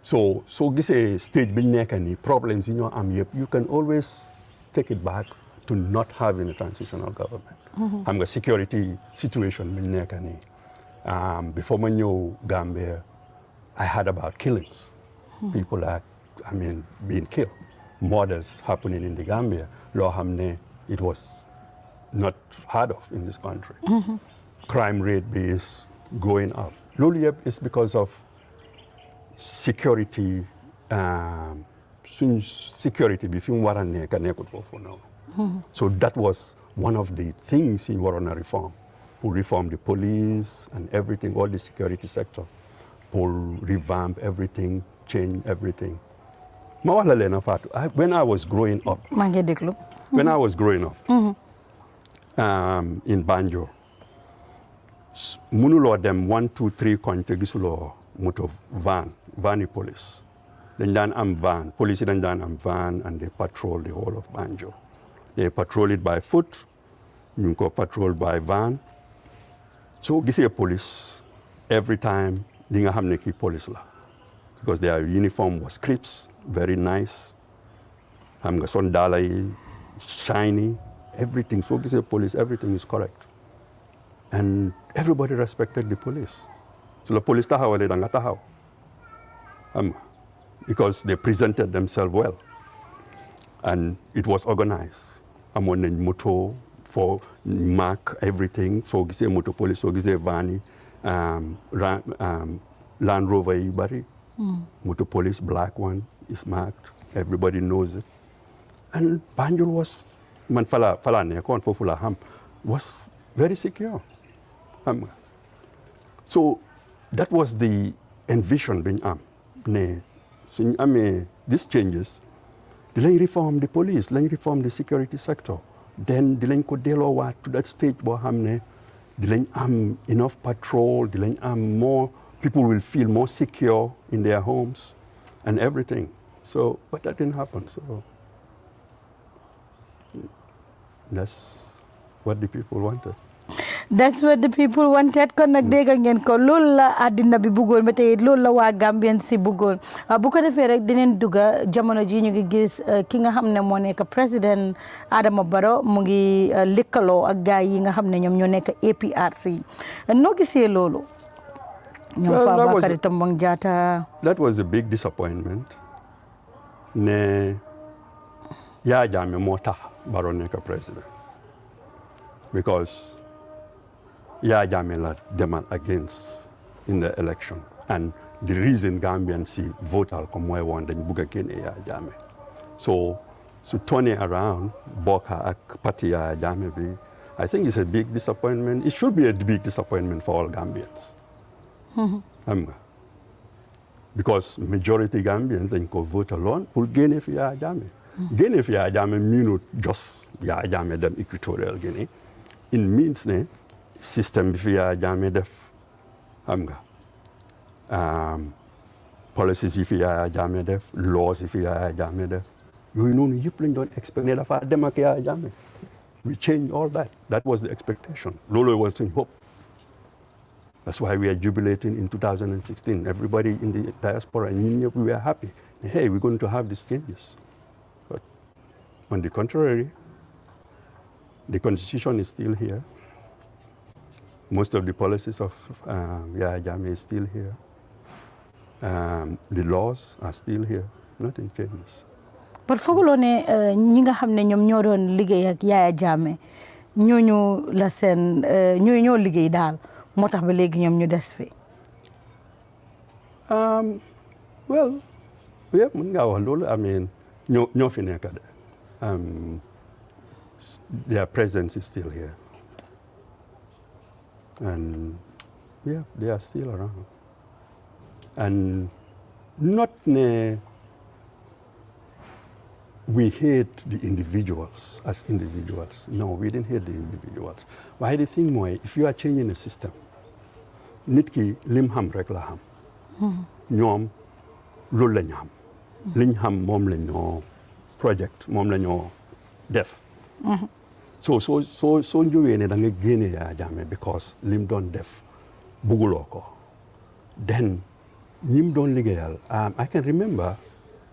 So gisee stage bi nekk ni problems yi ñoo am yëpp, you can always take it back to not having a transitional government. Xam nga security situation bi nekk ni. Before I knew Gambia, I heard about killings. People are, being killed. Murders happening in the Gambia. Law hamne, it was not heard of in this country. Crime rate is going up. Lulu is because of security. Security between Warane and now. So that was one of the things in Warana reform. To reform the police and everything, all the security sector, to revamp everything, change everything. When I was growing up, in Banjul, munulo dem 1, 2, 3 konte gisulo moto van police. Then am van, police then am van, and they patrol the whole of Banjul. They patrol it by foot, you go patrol by van. So gise police every time dinga hamne ki police la, because their uniform was crisp, very nice. Hamga son dalai shiny, everything. So gise police, everything is correct, and everybody respected the police. So the police tahaw le danga tahaw, because they presented themselves well, and it was organized. Amon en moto for mark everything. So gise motor police, so gise vani, Land Rover ibari, motor police black one is marked. Everybody knows it. And Banjul was was very secure. So that was the envision being these changes. They reform the police, they reform the security sector. Then they could deal to that stage where they enough patrol, more people will feel more secure in their homes and everything. So, but that didn't happen. So that's what the people wanted. That's what the people wanted kon nag dégg ngeen ko loolu la àddina bi bëggoon ba tey loolu la waa Gambien si bëggoon bu ko defee rek dinañ dugga jamono ji ñu ngi gis ki nga xam ne moo nekk président Adama Barrow mu ngi lëkkaloo ak gaay yi nga xam ne ñoom ñoo nekk APRC noo gisee loolu ñoom Fabakary Tombong Jatta. That was a big disappointment ne Yaya Jammeh moo tax Barrow nekk président because Yaya Jammeh la demal against in the election and the reason Gambians si votal comme mooy woon dañ bugg a génne Yaya Jammeh so turning around bokka ak parti Yaya Jammeh bi I think it's a big disappointment. It should be a big disappointment for all Gambians. Because majority Gambians dañ ko vote alone pour génne fi Yaya Jammeh. Génne fi Yaya Jammeh meanut just Yaya Jammeh dem Equatorial Guinea. It means ne système bi fi Yaya Jammeh def xam nga policies yi fi Yaya Jammeh def laws yi fi Yaya Jammeh def yooyu noonu yëpp lañ doon expect ne dafa dem ak Yaya Jammeh. We changed all that. That was the expectation. Lolo was in hope. That's why we are jubilating in 2016. Everybody in the diaspora and we were happy. Hey, we're going to have these changes. But on the contrary, the constitution is still here. Most of the policies of Yaya Jammeh is still here. The laws are still here. Nothing changes. But fooguloo ne ñi nga xam ne ñoom ñoo doon liggéey ak Yaya Jammeh ñooñu la seen ñoo liggéey daal moo tax ba léegi ñoom ñu des fi. Well, yeah, mën ngaa wax loolu I mean ñoo fi nekk de their presence is still here and yeah, they are still around and not ne we hate the individuals as individuals. No, we didn't hate the individuals. Why the thing mooy if you are changing the system nit ki lim xam rek la xam ñoom loolu la ñu xam liñ xam moom la ñoo project moom la ñoo def so ñëwee ne da nga génne Yaya Jammeh because lim doon def bugguloo ko then ñim doon liggéeyal I can remember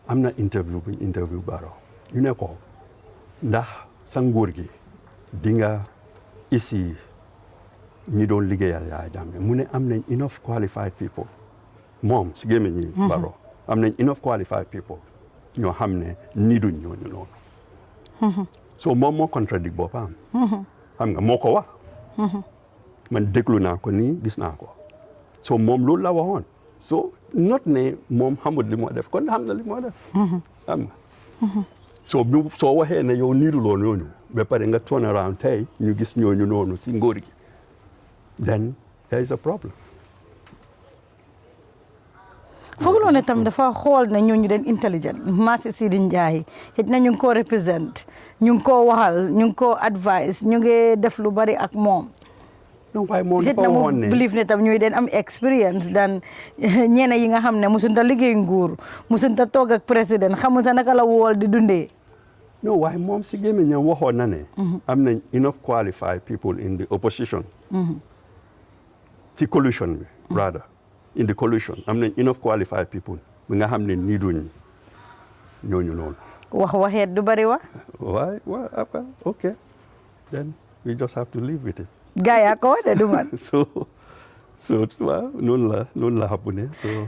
am na interview buñ interview Barrow ñu ne ko ndax sa nguur gi di nga ici ñi doon liggéeyal Yaya Jammeh mu ne am nañ enough qualified people moom si gémmiñ ñi Barrow am nañ enough qualified people ñoo xam ne ni duñ ñooñu noonu so moom moo contradict boppam xam nga moo ko wax man déglu naa ko nii gis naa ko so moom loolu la waxoon so not ne moom xamul li moo def kon xam na li moo def xam nga soo waxee ne yow niiruloo ñooñu ba pare nga turn around tey ñu gis ñooñu noonu si ngóor gi then there is a problem. fooguloo ne tam dafa xool ne ñooñu den intelligent Massi Sidi Njie xëj na ñu ngi koo represent ñu ngi koo waxal ñu ngi koo advice ñu ngi def lu bari ak moom non waaye moom dafa waxoon ne believe ne tam ñuy den am experience dan ñeena yi nga xam ne musunta liggéey nguur musunta toog ak président xamul sa naka la wool di dundee non waaye moom si gémmiñam waxoon na ne am nañ enough qualified people in the opposition ci coalition bi rather in the coalition am nañ enough qualified people bi nga xam ne nii duñ ñooñu noonu waxeet du bari wax waaye okay then we just have to live with it gaa yaa ko de du man so waaw noonu la happen so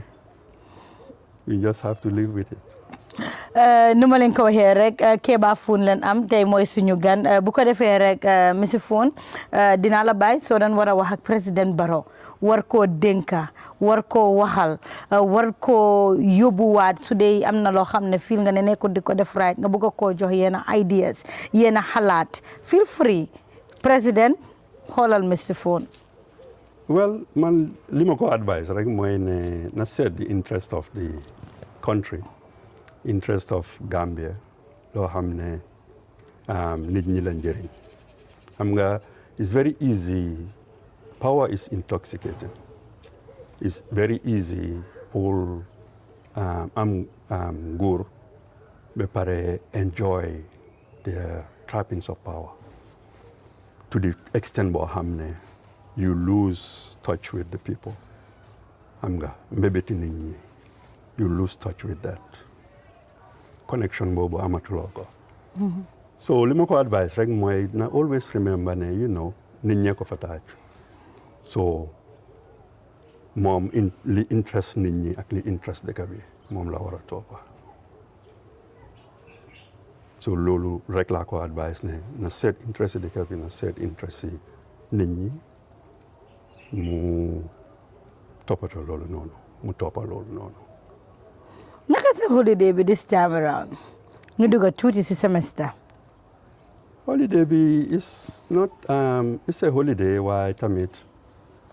we just have to live with it. nu ma leen ko waxee rek Kebba Foon leen am tey mooy suñu gan bu ko defee rek monsieur Foon dinaa la bàyyi soo doon war a wax ak président Barrow war koo dénka war koo waxal war koo yóbbuwaat su dee am na loo xam ne feel nga ne nekkul di ko def right nga bëgg koo jox yenn ideas yenn xalaat feel free président xoolal monsieur Foon. well man li ma ko advice rek mooy ne na seet the interest of the country interest of Gambia loo xam ne nit ñi la njëriñ xam nga it's very easy power is intoxicating it's very easy pour am nguur ba pare enjoy the trappings of power to the extent boo xam ne you lose touch with the people. Xam nga mbébéti nit ñi you lose touch with that connection boobu amatuloo ko. So li ma ko advice rek mooy na always remember ne nit ñee ko fa taaj. So moom li interest nit ñi ak li interest dëkk bi moom la war a toppa. So loolu rek laa ko advice ne na seet interest yi dëkk bi na seet interest yi nit ñi mu toppatoo loolu noonu mu toppa loolu noonu. naka sa holiday bi this time around ñu dugg tuuti si semester. Holiday bi is not it's a holiday waaye tamit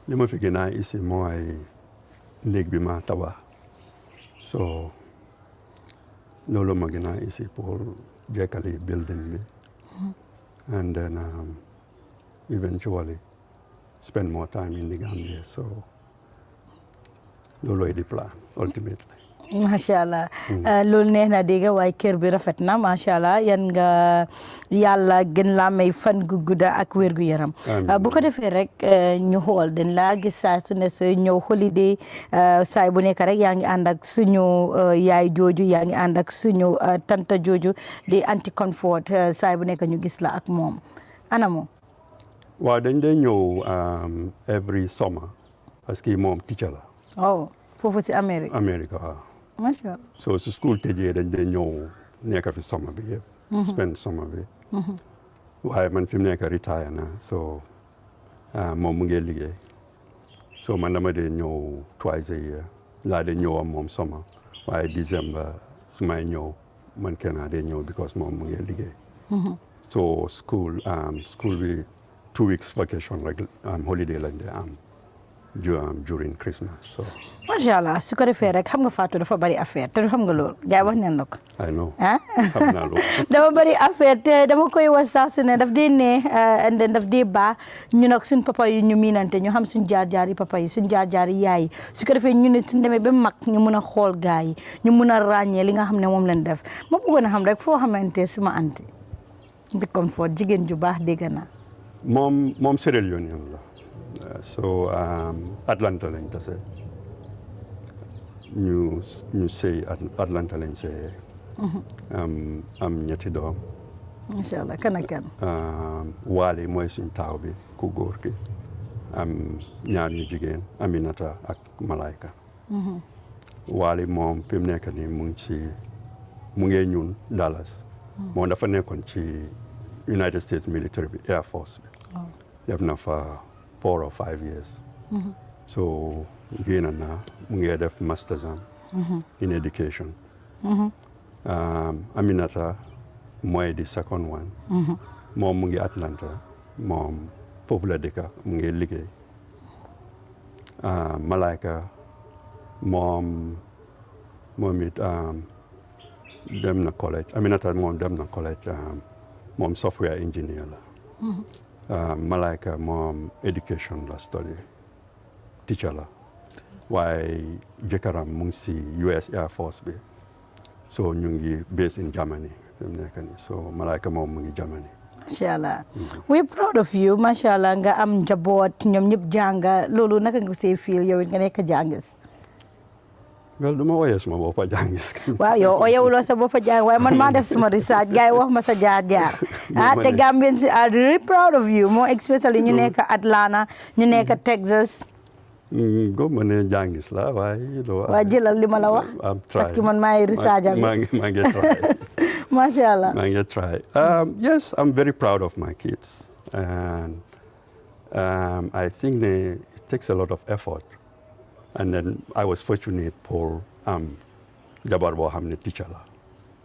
li ma fi gën a isi mooy néeg bi ma tabax so loolu ma gën a isi pour jekkali building bi and then eventually spend more time in the Gambia so loolooy di plan ultimately. macha allah loolu neex na dégg waaye kër bi rafet na macha allah yan nga yàlla gën laa may fan gu gudda ak wér gu yaram. bu ko defee rek ñu xool dañ laa gis saa su ne sooy ñëw holiday saay bu nekk rek yaa ngi ànd ak suñu yaay jooju yaa ngi ànd ak suñu tanta jooju di anti comfort saay bu nekk ñu gis la ak moom ana moom. waaw dañ dee ñëw every summer parce que moom teacher la. oh foofu si Amérique. Amérique waaw. macha allah. so su school tëjee dañ dee ñëw nekk fi summer bi yëpp. spend summer bi. waaye man fi mu nekk retire na so moom mu ngi liggéey so man dama dee ñëw twice a year laa dee ñëw am moom summer waaye December su may ñëw man kenn dee ñëw because moom mu ngi liggéey. so school bi 2 weeks vacation rek holiday lañ dee am. during Christmas so. macha allah su ko defee rek xam nga Fatou dafa bari affaire te xam nga loolu gars yi wax nañ la ko. I know. ah xam naa loolu. dama bari affaire te dama koy wax saa su ne daf dee ne and then daf dee baax ñu nag suñ papa yi ñu miinante ñu xam suñ jaar-jaar yi papa yi suñ jaar-jaar yi yaay yi su ko defee ñu ne suñ demee ba mag ñu mun a xool gars yi ñu mun a ràññee li nga xam ne moom lañ def ma bëggoon a xam rek foo xamante suma anti di comfort jigéen ju baax dégg naa. moom Sierra Leone la. so Atlanta lañ tase ñu sëy Atlanta lañ sëyee am ñetti doom macha allah kan ak kan Waali mooy suñ taaw bi ku góor ki am ñaar ñu jigéen Aminata ak Malaika Waali moom fi mu nekk nii mu ngi ñun Dallas moom dafa nekkoon ci United States military bi Air Force bi def na fa 4 or 5 years. So génn na mu ngi def masters in education. Aminata mooy di second one. moom mu ngi Atlanta moom foofu la dëkk mu ngi liggéey. Malaika moom it dem na college Aminata moom dem na college moom software engineer la. Malaika moom education la study teacher la waaye jëkkëram mu ngi si US Air Force bi so ñu ngi based in Germany fi mu nekk nii so Malaika moom mu ngi Germany. macha allah we proud of you macha allah nga am njaboot ñoom ñëpp jànga loolu naka nga see feel yow it nga nekk jàngis. well du ma woyee suma boppa jàngis. waaw yow oyewuloo sa boppa jàng waaye man maa def suma research gars yi wax ma sa jaar-jaar te Gambians are really proud of you more especially ñu nekk Atlanta ñu nekk Texas. góob ma ne jàngis la waaye. waa jëlal li ma la wax. parce que man maay research maa ngi try. macha allah maa ngi try. Yes, I'm very proud of my kids and I think it takes a lot of effort. And then I was fortunate for jabar boo xam ne teacher la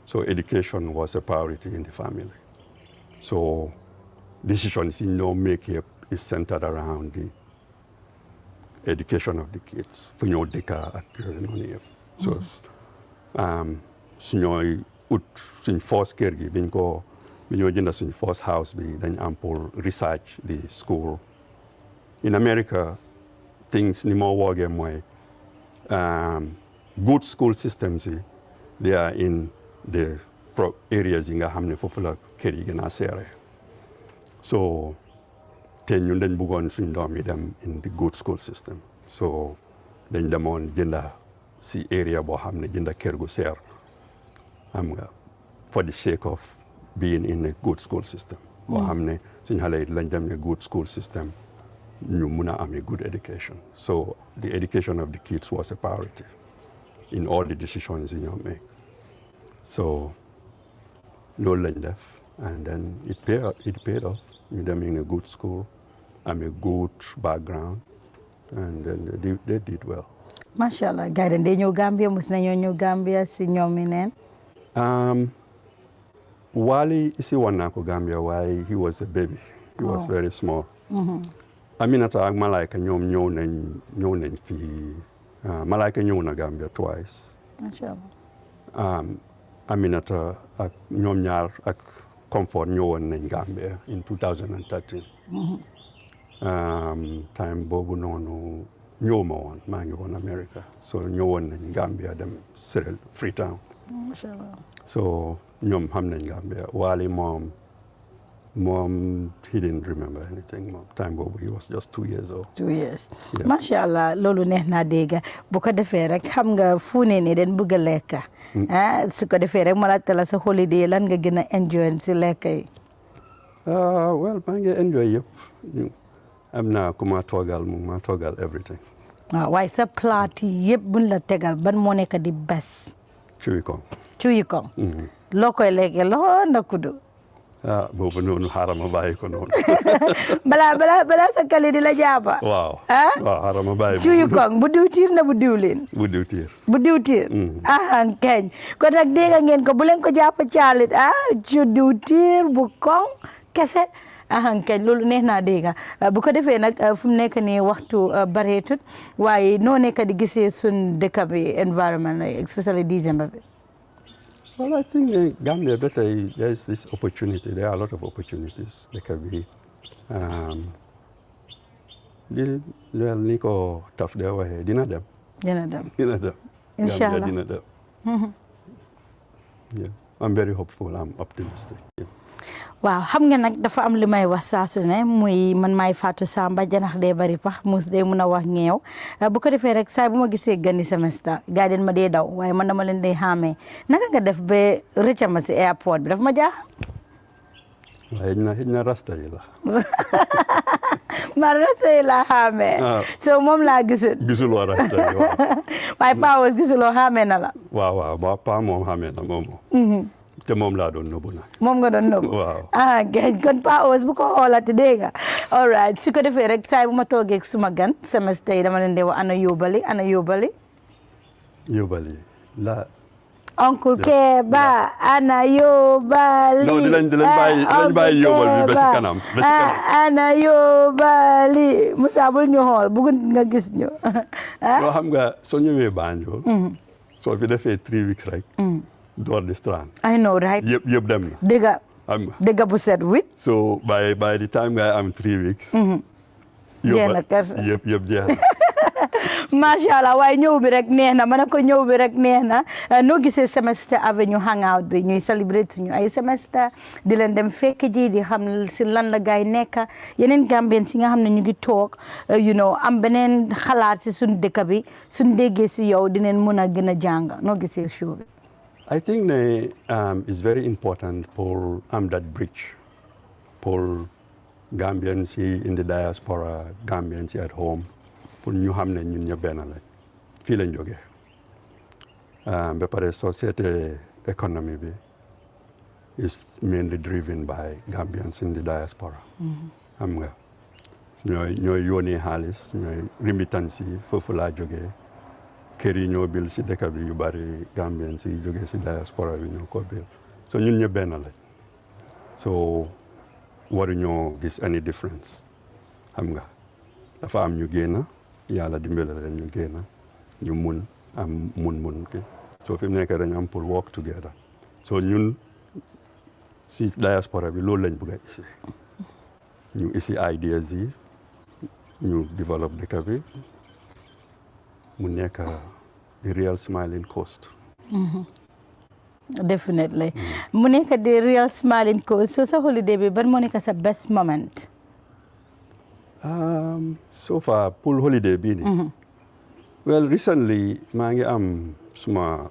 so education was a priority in the family so decisions in no make up is centered around the education of the kids fu ñoo dëkka ak noonu yëpp so su ñooy ut suñ first kër gi bi ñoo jënda suñ first house bi dañ am pour research the school in America things ni moo woogee mooy good school systems yi they are in the areas yi nga xam ne foofu la kër yi gën a seere so te ñun dañ bëggoon suñ doom yi dem in the good school system so dañ demoon jënda si area boo xam ne jënda kër gu seer xam nga for the sake of being in a good school system boo xam ne suñ xale yi lañ dem ne good school system ñu mun a am a good education so the education of the kids was a priority in all the decisions you make so loolu lañ def and then it paid off ñu dem in a good school am a good background and then they did well. Masha Allah gars yi dañ ñëw Gambia mus nañoo ñëw Gambia si ñoom mi neen. Wali isi woon naa ko Gambia waaye he was a baby. He was very small. Aminata ak Malaika ñoom ñëw nañ fii Malaika ñëw na Gambia twice. Masha Allah. Aminata ak ñoom ñaar ak Comfort ñëwoon nañ Gambia in 2013. Time boobu noonu ñëwuma woon maa ngi woon America so ñëwoon nañ Gambia dem Freetown. Masha Allah. So ñoom xam nañ Gambia Wali moom he didn't remember anything moom time boobu he was just 2 years old. 2 years. Yeah. Masha Allah loolu neex naa dégg bu ko defee rek xam nga fu ne ni den bëgg a lekk su ko defee rek ma la tala sa holiday lan nga gën a enjoy si lekk yi. Well maa ngi enjoy yëpp am naa ku ma toogal mu ma toogal everything. Waaye sa plat yi yëpp buñ la tegal ban moo nekk di best. Cuy kong. Cuy kong. Loo koy lekkee loo na kudu. Boobu noonu xaaral ma bàyyi ko noonu. balaa sa kali di la jaaba. Waaw. Waaw xaaral ma bàyyi. Cuy kong bu diwtiir na bu diwlin. Bu diwtiir. Bu diwtiir. Keñ kon nag dégg ngeen ko bu leen ko jàpp caalit cu diwtiir bu kong kese. Keñ loolu neex naa dégg bu ko defee nag fu mu nekk nii waxtu bareetut waaye noo nekk di gisee suñ dëkk bi environment especially December bi. Well, I think Gambia there's this opportunity. There are a lot of opportunities. There can be ni ko taf de waxe dina dem. Inshallah. Gambia dina dem. Yeah, I'm very hopeful. I'm optimistic. Yeah. Waaw xam nga nag dafa am li may wax saa su ne muy man maay Fatou Samba janax dee bari pax mus dee mun a wax ñeew bu ko defee rek saa bu ma gisee gani semestre gars yi ma dee daw waaye man dama leen dee xàmmee naka nga def ba rëcca ma si airport bi dafa ma jaax xëy na rasta yi la. ma rasta yi la xàmmee. so moom laa gisul. gisuloo rasta yi waaw. waaye Paa Wos gisuloo xàmmee na la. waaw Paa moom xàmmee na moom. te moom laa doon nëbbu nag. moom nga doon nëbbu. waaw kon Paa Wos bu ko xoolati dégg nga. all right su ko defee rek saa bu ma toogee ak suma gan semestre yi dama leen di wax ana yóbbali. yóbbali la. Uncle Kebba ana yóbbali. non dinañ bàyyi yóbbal bi ba si kanam. ana yóbbali Moussa bul ñu xool bëgg nga gis ñu. loo xam nga soo ñëwee Banjul. soo fi defee 3 weeks rek. door di strand. I know right. yëpp dem na. dëgga xam nga dëgga bu set wit. so by the time ngay am 3 weeks. jeex na kese yëpp jeex na. macha allah waaye ñëw bi rek neex na ma ne ko ñëw bi rek neex na noo gisee semester avenue hangout bi ñuy célébrer suñu ay semester di leen dem fekk ji di xam si lan la gaay nekk yeneen Gambien si nga xam ne ñu ngi toog am beneen xalaat si suñ dëkk bi suñ déggee si yow dineen mën a gën a jàng noo gisee show bi. I think it's very important for that bridge for Gambians in the diaspora, Gambians at home, pour ñu xam ne ñun ñëpp benn lañ fii lañ jógee ba pare société économie bi is mainly driven by Gambians in the diaspora. xam nga ñooy yónnee xaalis ñooy remittance yi foofu laa jógee. kër yi ñoo bil si dëkk bi yu bari Gambien si jógee si diaspora bi ñoo ko bil so ñun ñëpp benn lañ so waruñoo gis any difference xam nga dafa am ñu génn yàlla dimbale leen ñu génn ñu mun ki so fi mu nekk dañu am pour work together so ñun si diaspora bi loolu lañ bëgg a isi ñu isi ideas yi ñu develop dëkk bi mu nekk the real smiling coast. Definitely. mu nekk the real smiling coast so sa holiday bi ban moo nekk sa best moment. So far, pool holiday bini. Well, recently, mangi am suma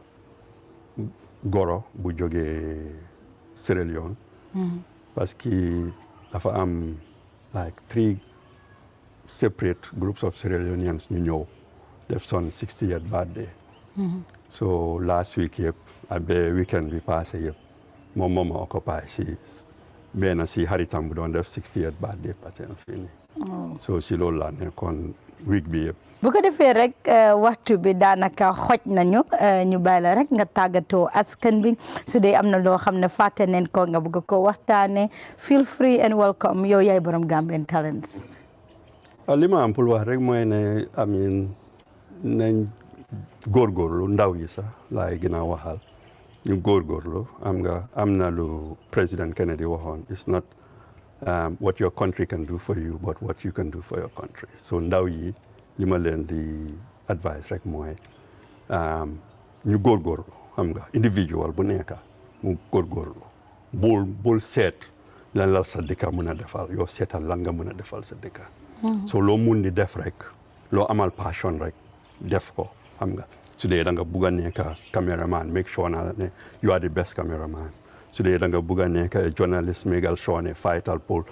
goro bu joge Sierra Leone. Parce que dafa am like 3 separate groups of Sierra Leoneans ñu ñëw def son 60th birthday. So last week yëpp ak weekend bi passé yëpp moom moo ma occupy si xaritam bu doon def 60th birthday party fii nii. So si loolu laa nekkoon week bi yëpp. bu ko defee rek waxtu bi daanaka xoj nañu ñu bàyyi la rek nga tàggatoo askan bi su dee am na loo xam ne fàtte neen ko nga bëgg ko waxtaane feel free and welcome yow yaay borom Gambian Talents. li ma am pour wax rek mooy ne amin nañ góorgóorlu ndaw yi sax laay gën a waxal ñu góorgóorlu am na lu président Kennedy waxoon it's not what your country can do for you but what you can do for your country so ndaw yi li ma leen di advice rek mooy ñu góorgóorlu xam nga individual bu nekk mu góorgóorlu bul seet lan la sa dëkk mën a defal yow seetal lan nga mën a defal sa dëkk so loo mun di def rek loo amal passion rek def ko xam nga su dee da nga bugg a nekk cameraman make sure na ne you are the best cameraman su dee da nga bugg a nekk journalist mégal sure ne fightal pour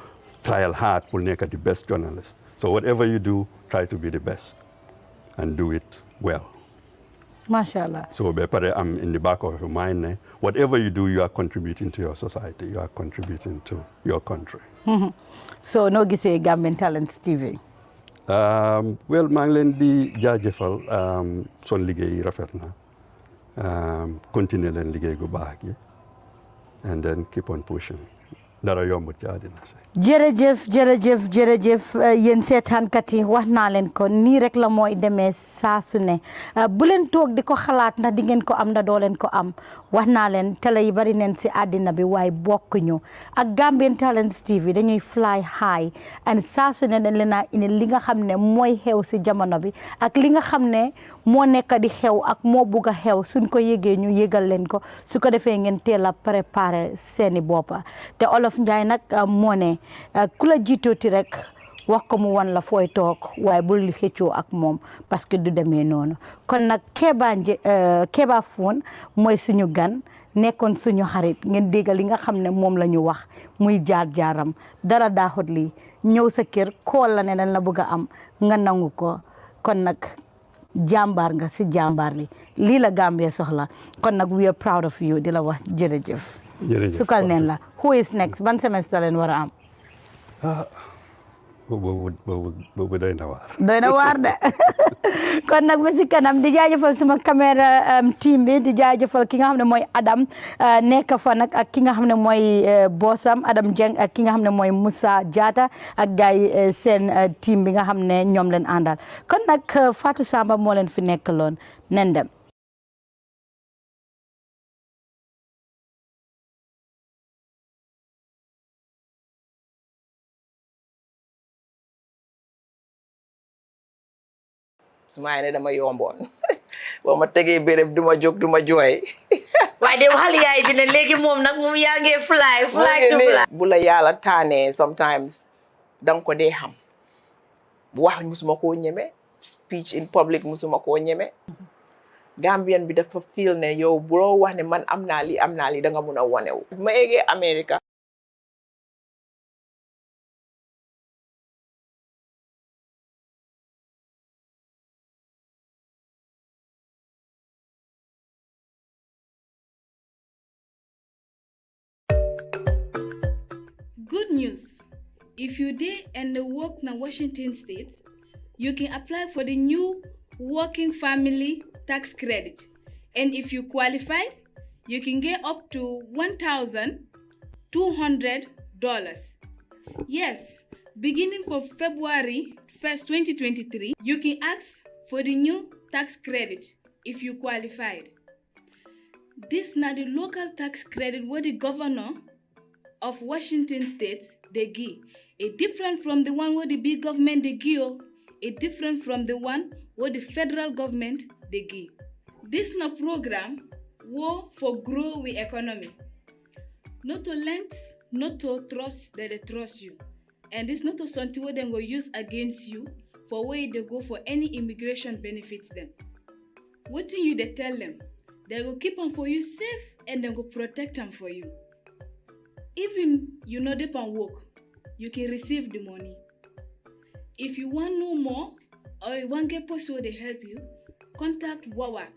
trial hard pour nekk the best journalist so whatever you do try to be the best and do it well. Mashallah. So be pare am in the back of your mind ne whatever you do you are contributing to your society you are contributing to your country. So no gisee Gambian Talents TV. Well maa ngi leen di jaajëfal son liggéey rafet na continuer leen liggéey gu baax gi and then keep on pushing dara yombut ci àddina si. jërëjëf yéen seetaankat yi wax naa leen ko nii rek la mooy demee saa su ne bu leen toog di ko xalaat ndax di ngeen ko am ndax doo leen ko am wax naa leen télé yi bari neen si àddina bi waaye bokkuñu ak Gambian Talents TV dañuy fly high and saa su ne dañ leen a indi li nga xam ne mooy xew si jamono bi ak li nga xam ne moo nekk di xew ak moo bugg a xew suñ ko yëgee ñu yëgal leen ko su ko defee ngeen teel a préparé seeni boppa te olof Njaay nag moo ne ku la jiitooti rek wax ko mu wan la fooy toog waaye bul xëccoo ak moom parce que du demee noonu kon nag Kebba Foon mooy suñu gan nekkoon suñu xarit ngeen déggal li nga xam ne moom la ñu wax muy jaar-jaaram dara daaxut lii ñëw sa kër kool la ne dañ la bëgg a am nga nangu ko kon nag jàmbaar nga si jàmbaar li lii la Gambia soxla kon nag we are proud of you di la wax jërëjëf sukal neen la who is next ban semestre leen war a am boobu doy na waar de kon nag ba si kanam di jaajëfal suma caméra team bi di jaajëfal ki nga xam ne mooy Adam nekk fa nag ak ki nga xam ne mooy boosam Adam Jeng ak ki nga xam ne mooy Moussa Diatta ak gaay seen team bi nga xam ne ñoom leen àndal kon nag Fatou Samba moo leen fi nekk loon nen dem su ma ne dama yomboon boo ma tegee béréb duma jóg duma jooy waaye de waxal yaay dina léegi moom nag moom yaa ngi fly to fly bu la yàlla tànnee sometimes danga ko dee xam wax musuma koo ñeme speech in public musuma koo ñeme Gambian bi dafa feel ne yow boo wax ne man am naa lii danga mun a wanewu ma eggee America Good news! If you did and work in Washington State, you can apply for the new Working Family Tax Credit. And if you qualified, you can get up to $1,200. Yes, beginning from February 1st, 2023, you can ask for the new tax credit if you qualified. This is not the local tax credit where the governor of Washington State they give. It different from the one where the big government they give. It different from the one where the federal government they give. This no program war for grow the economy. Not to lend, not to trust that they trust you. And this not a something where they go use against you for where they go for any immigration benefits them. What do you they tell them? They go keep them for you safe and they go protect them for you. Even you know they can work, you can receive the money. If you want know more or you want get post where they help you, contact WAWAC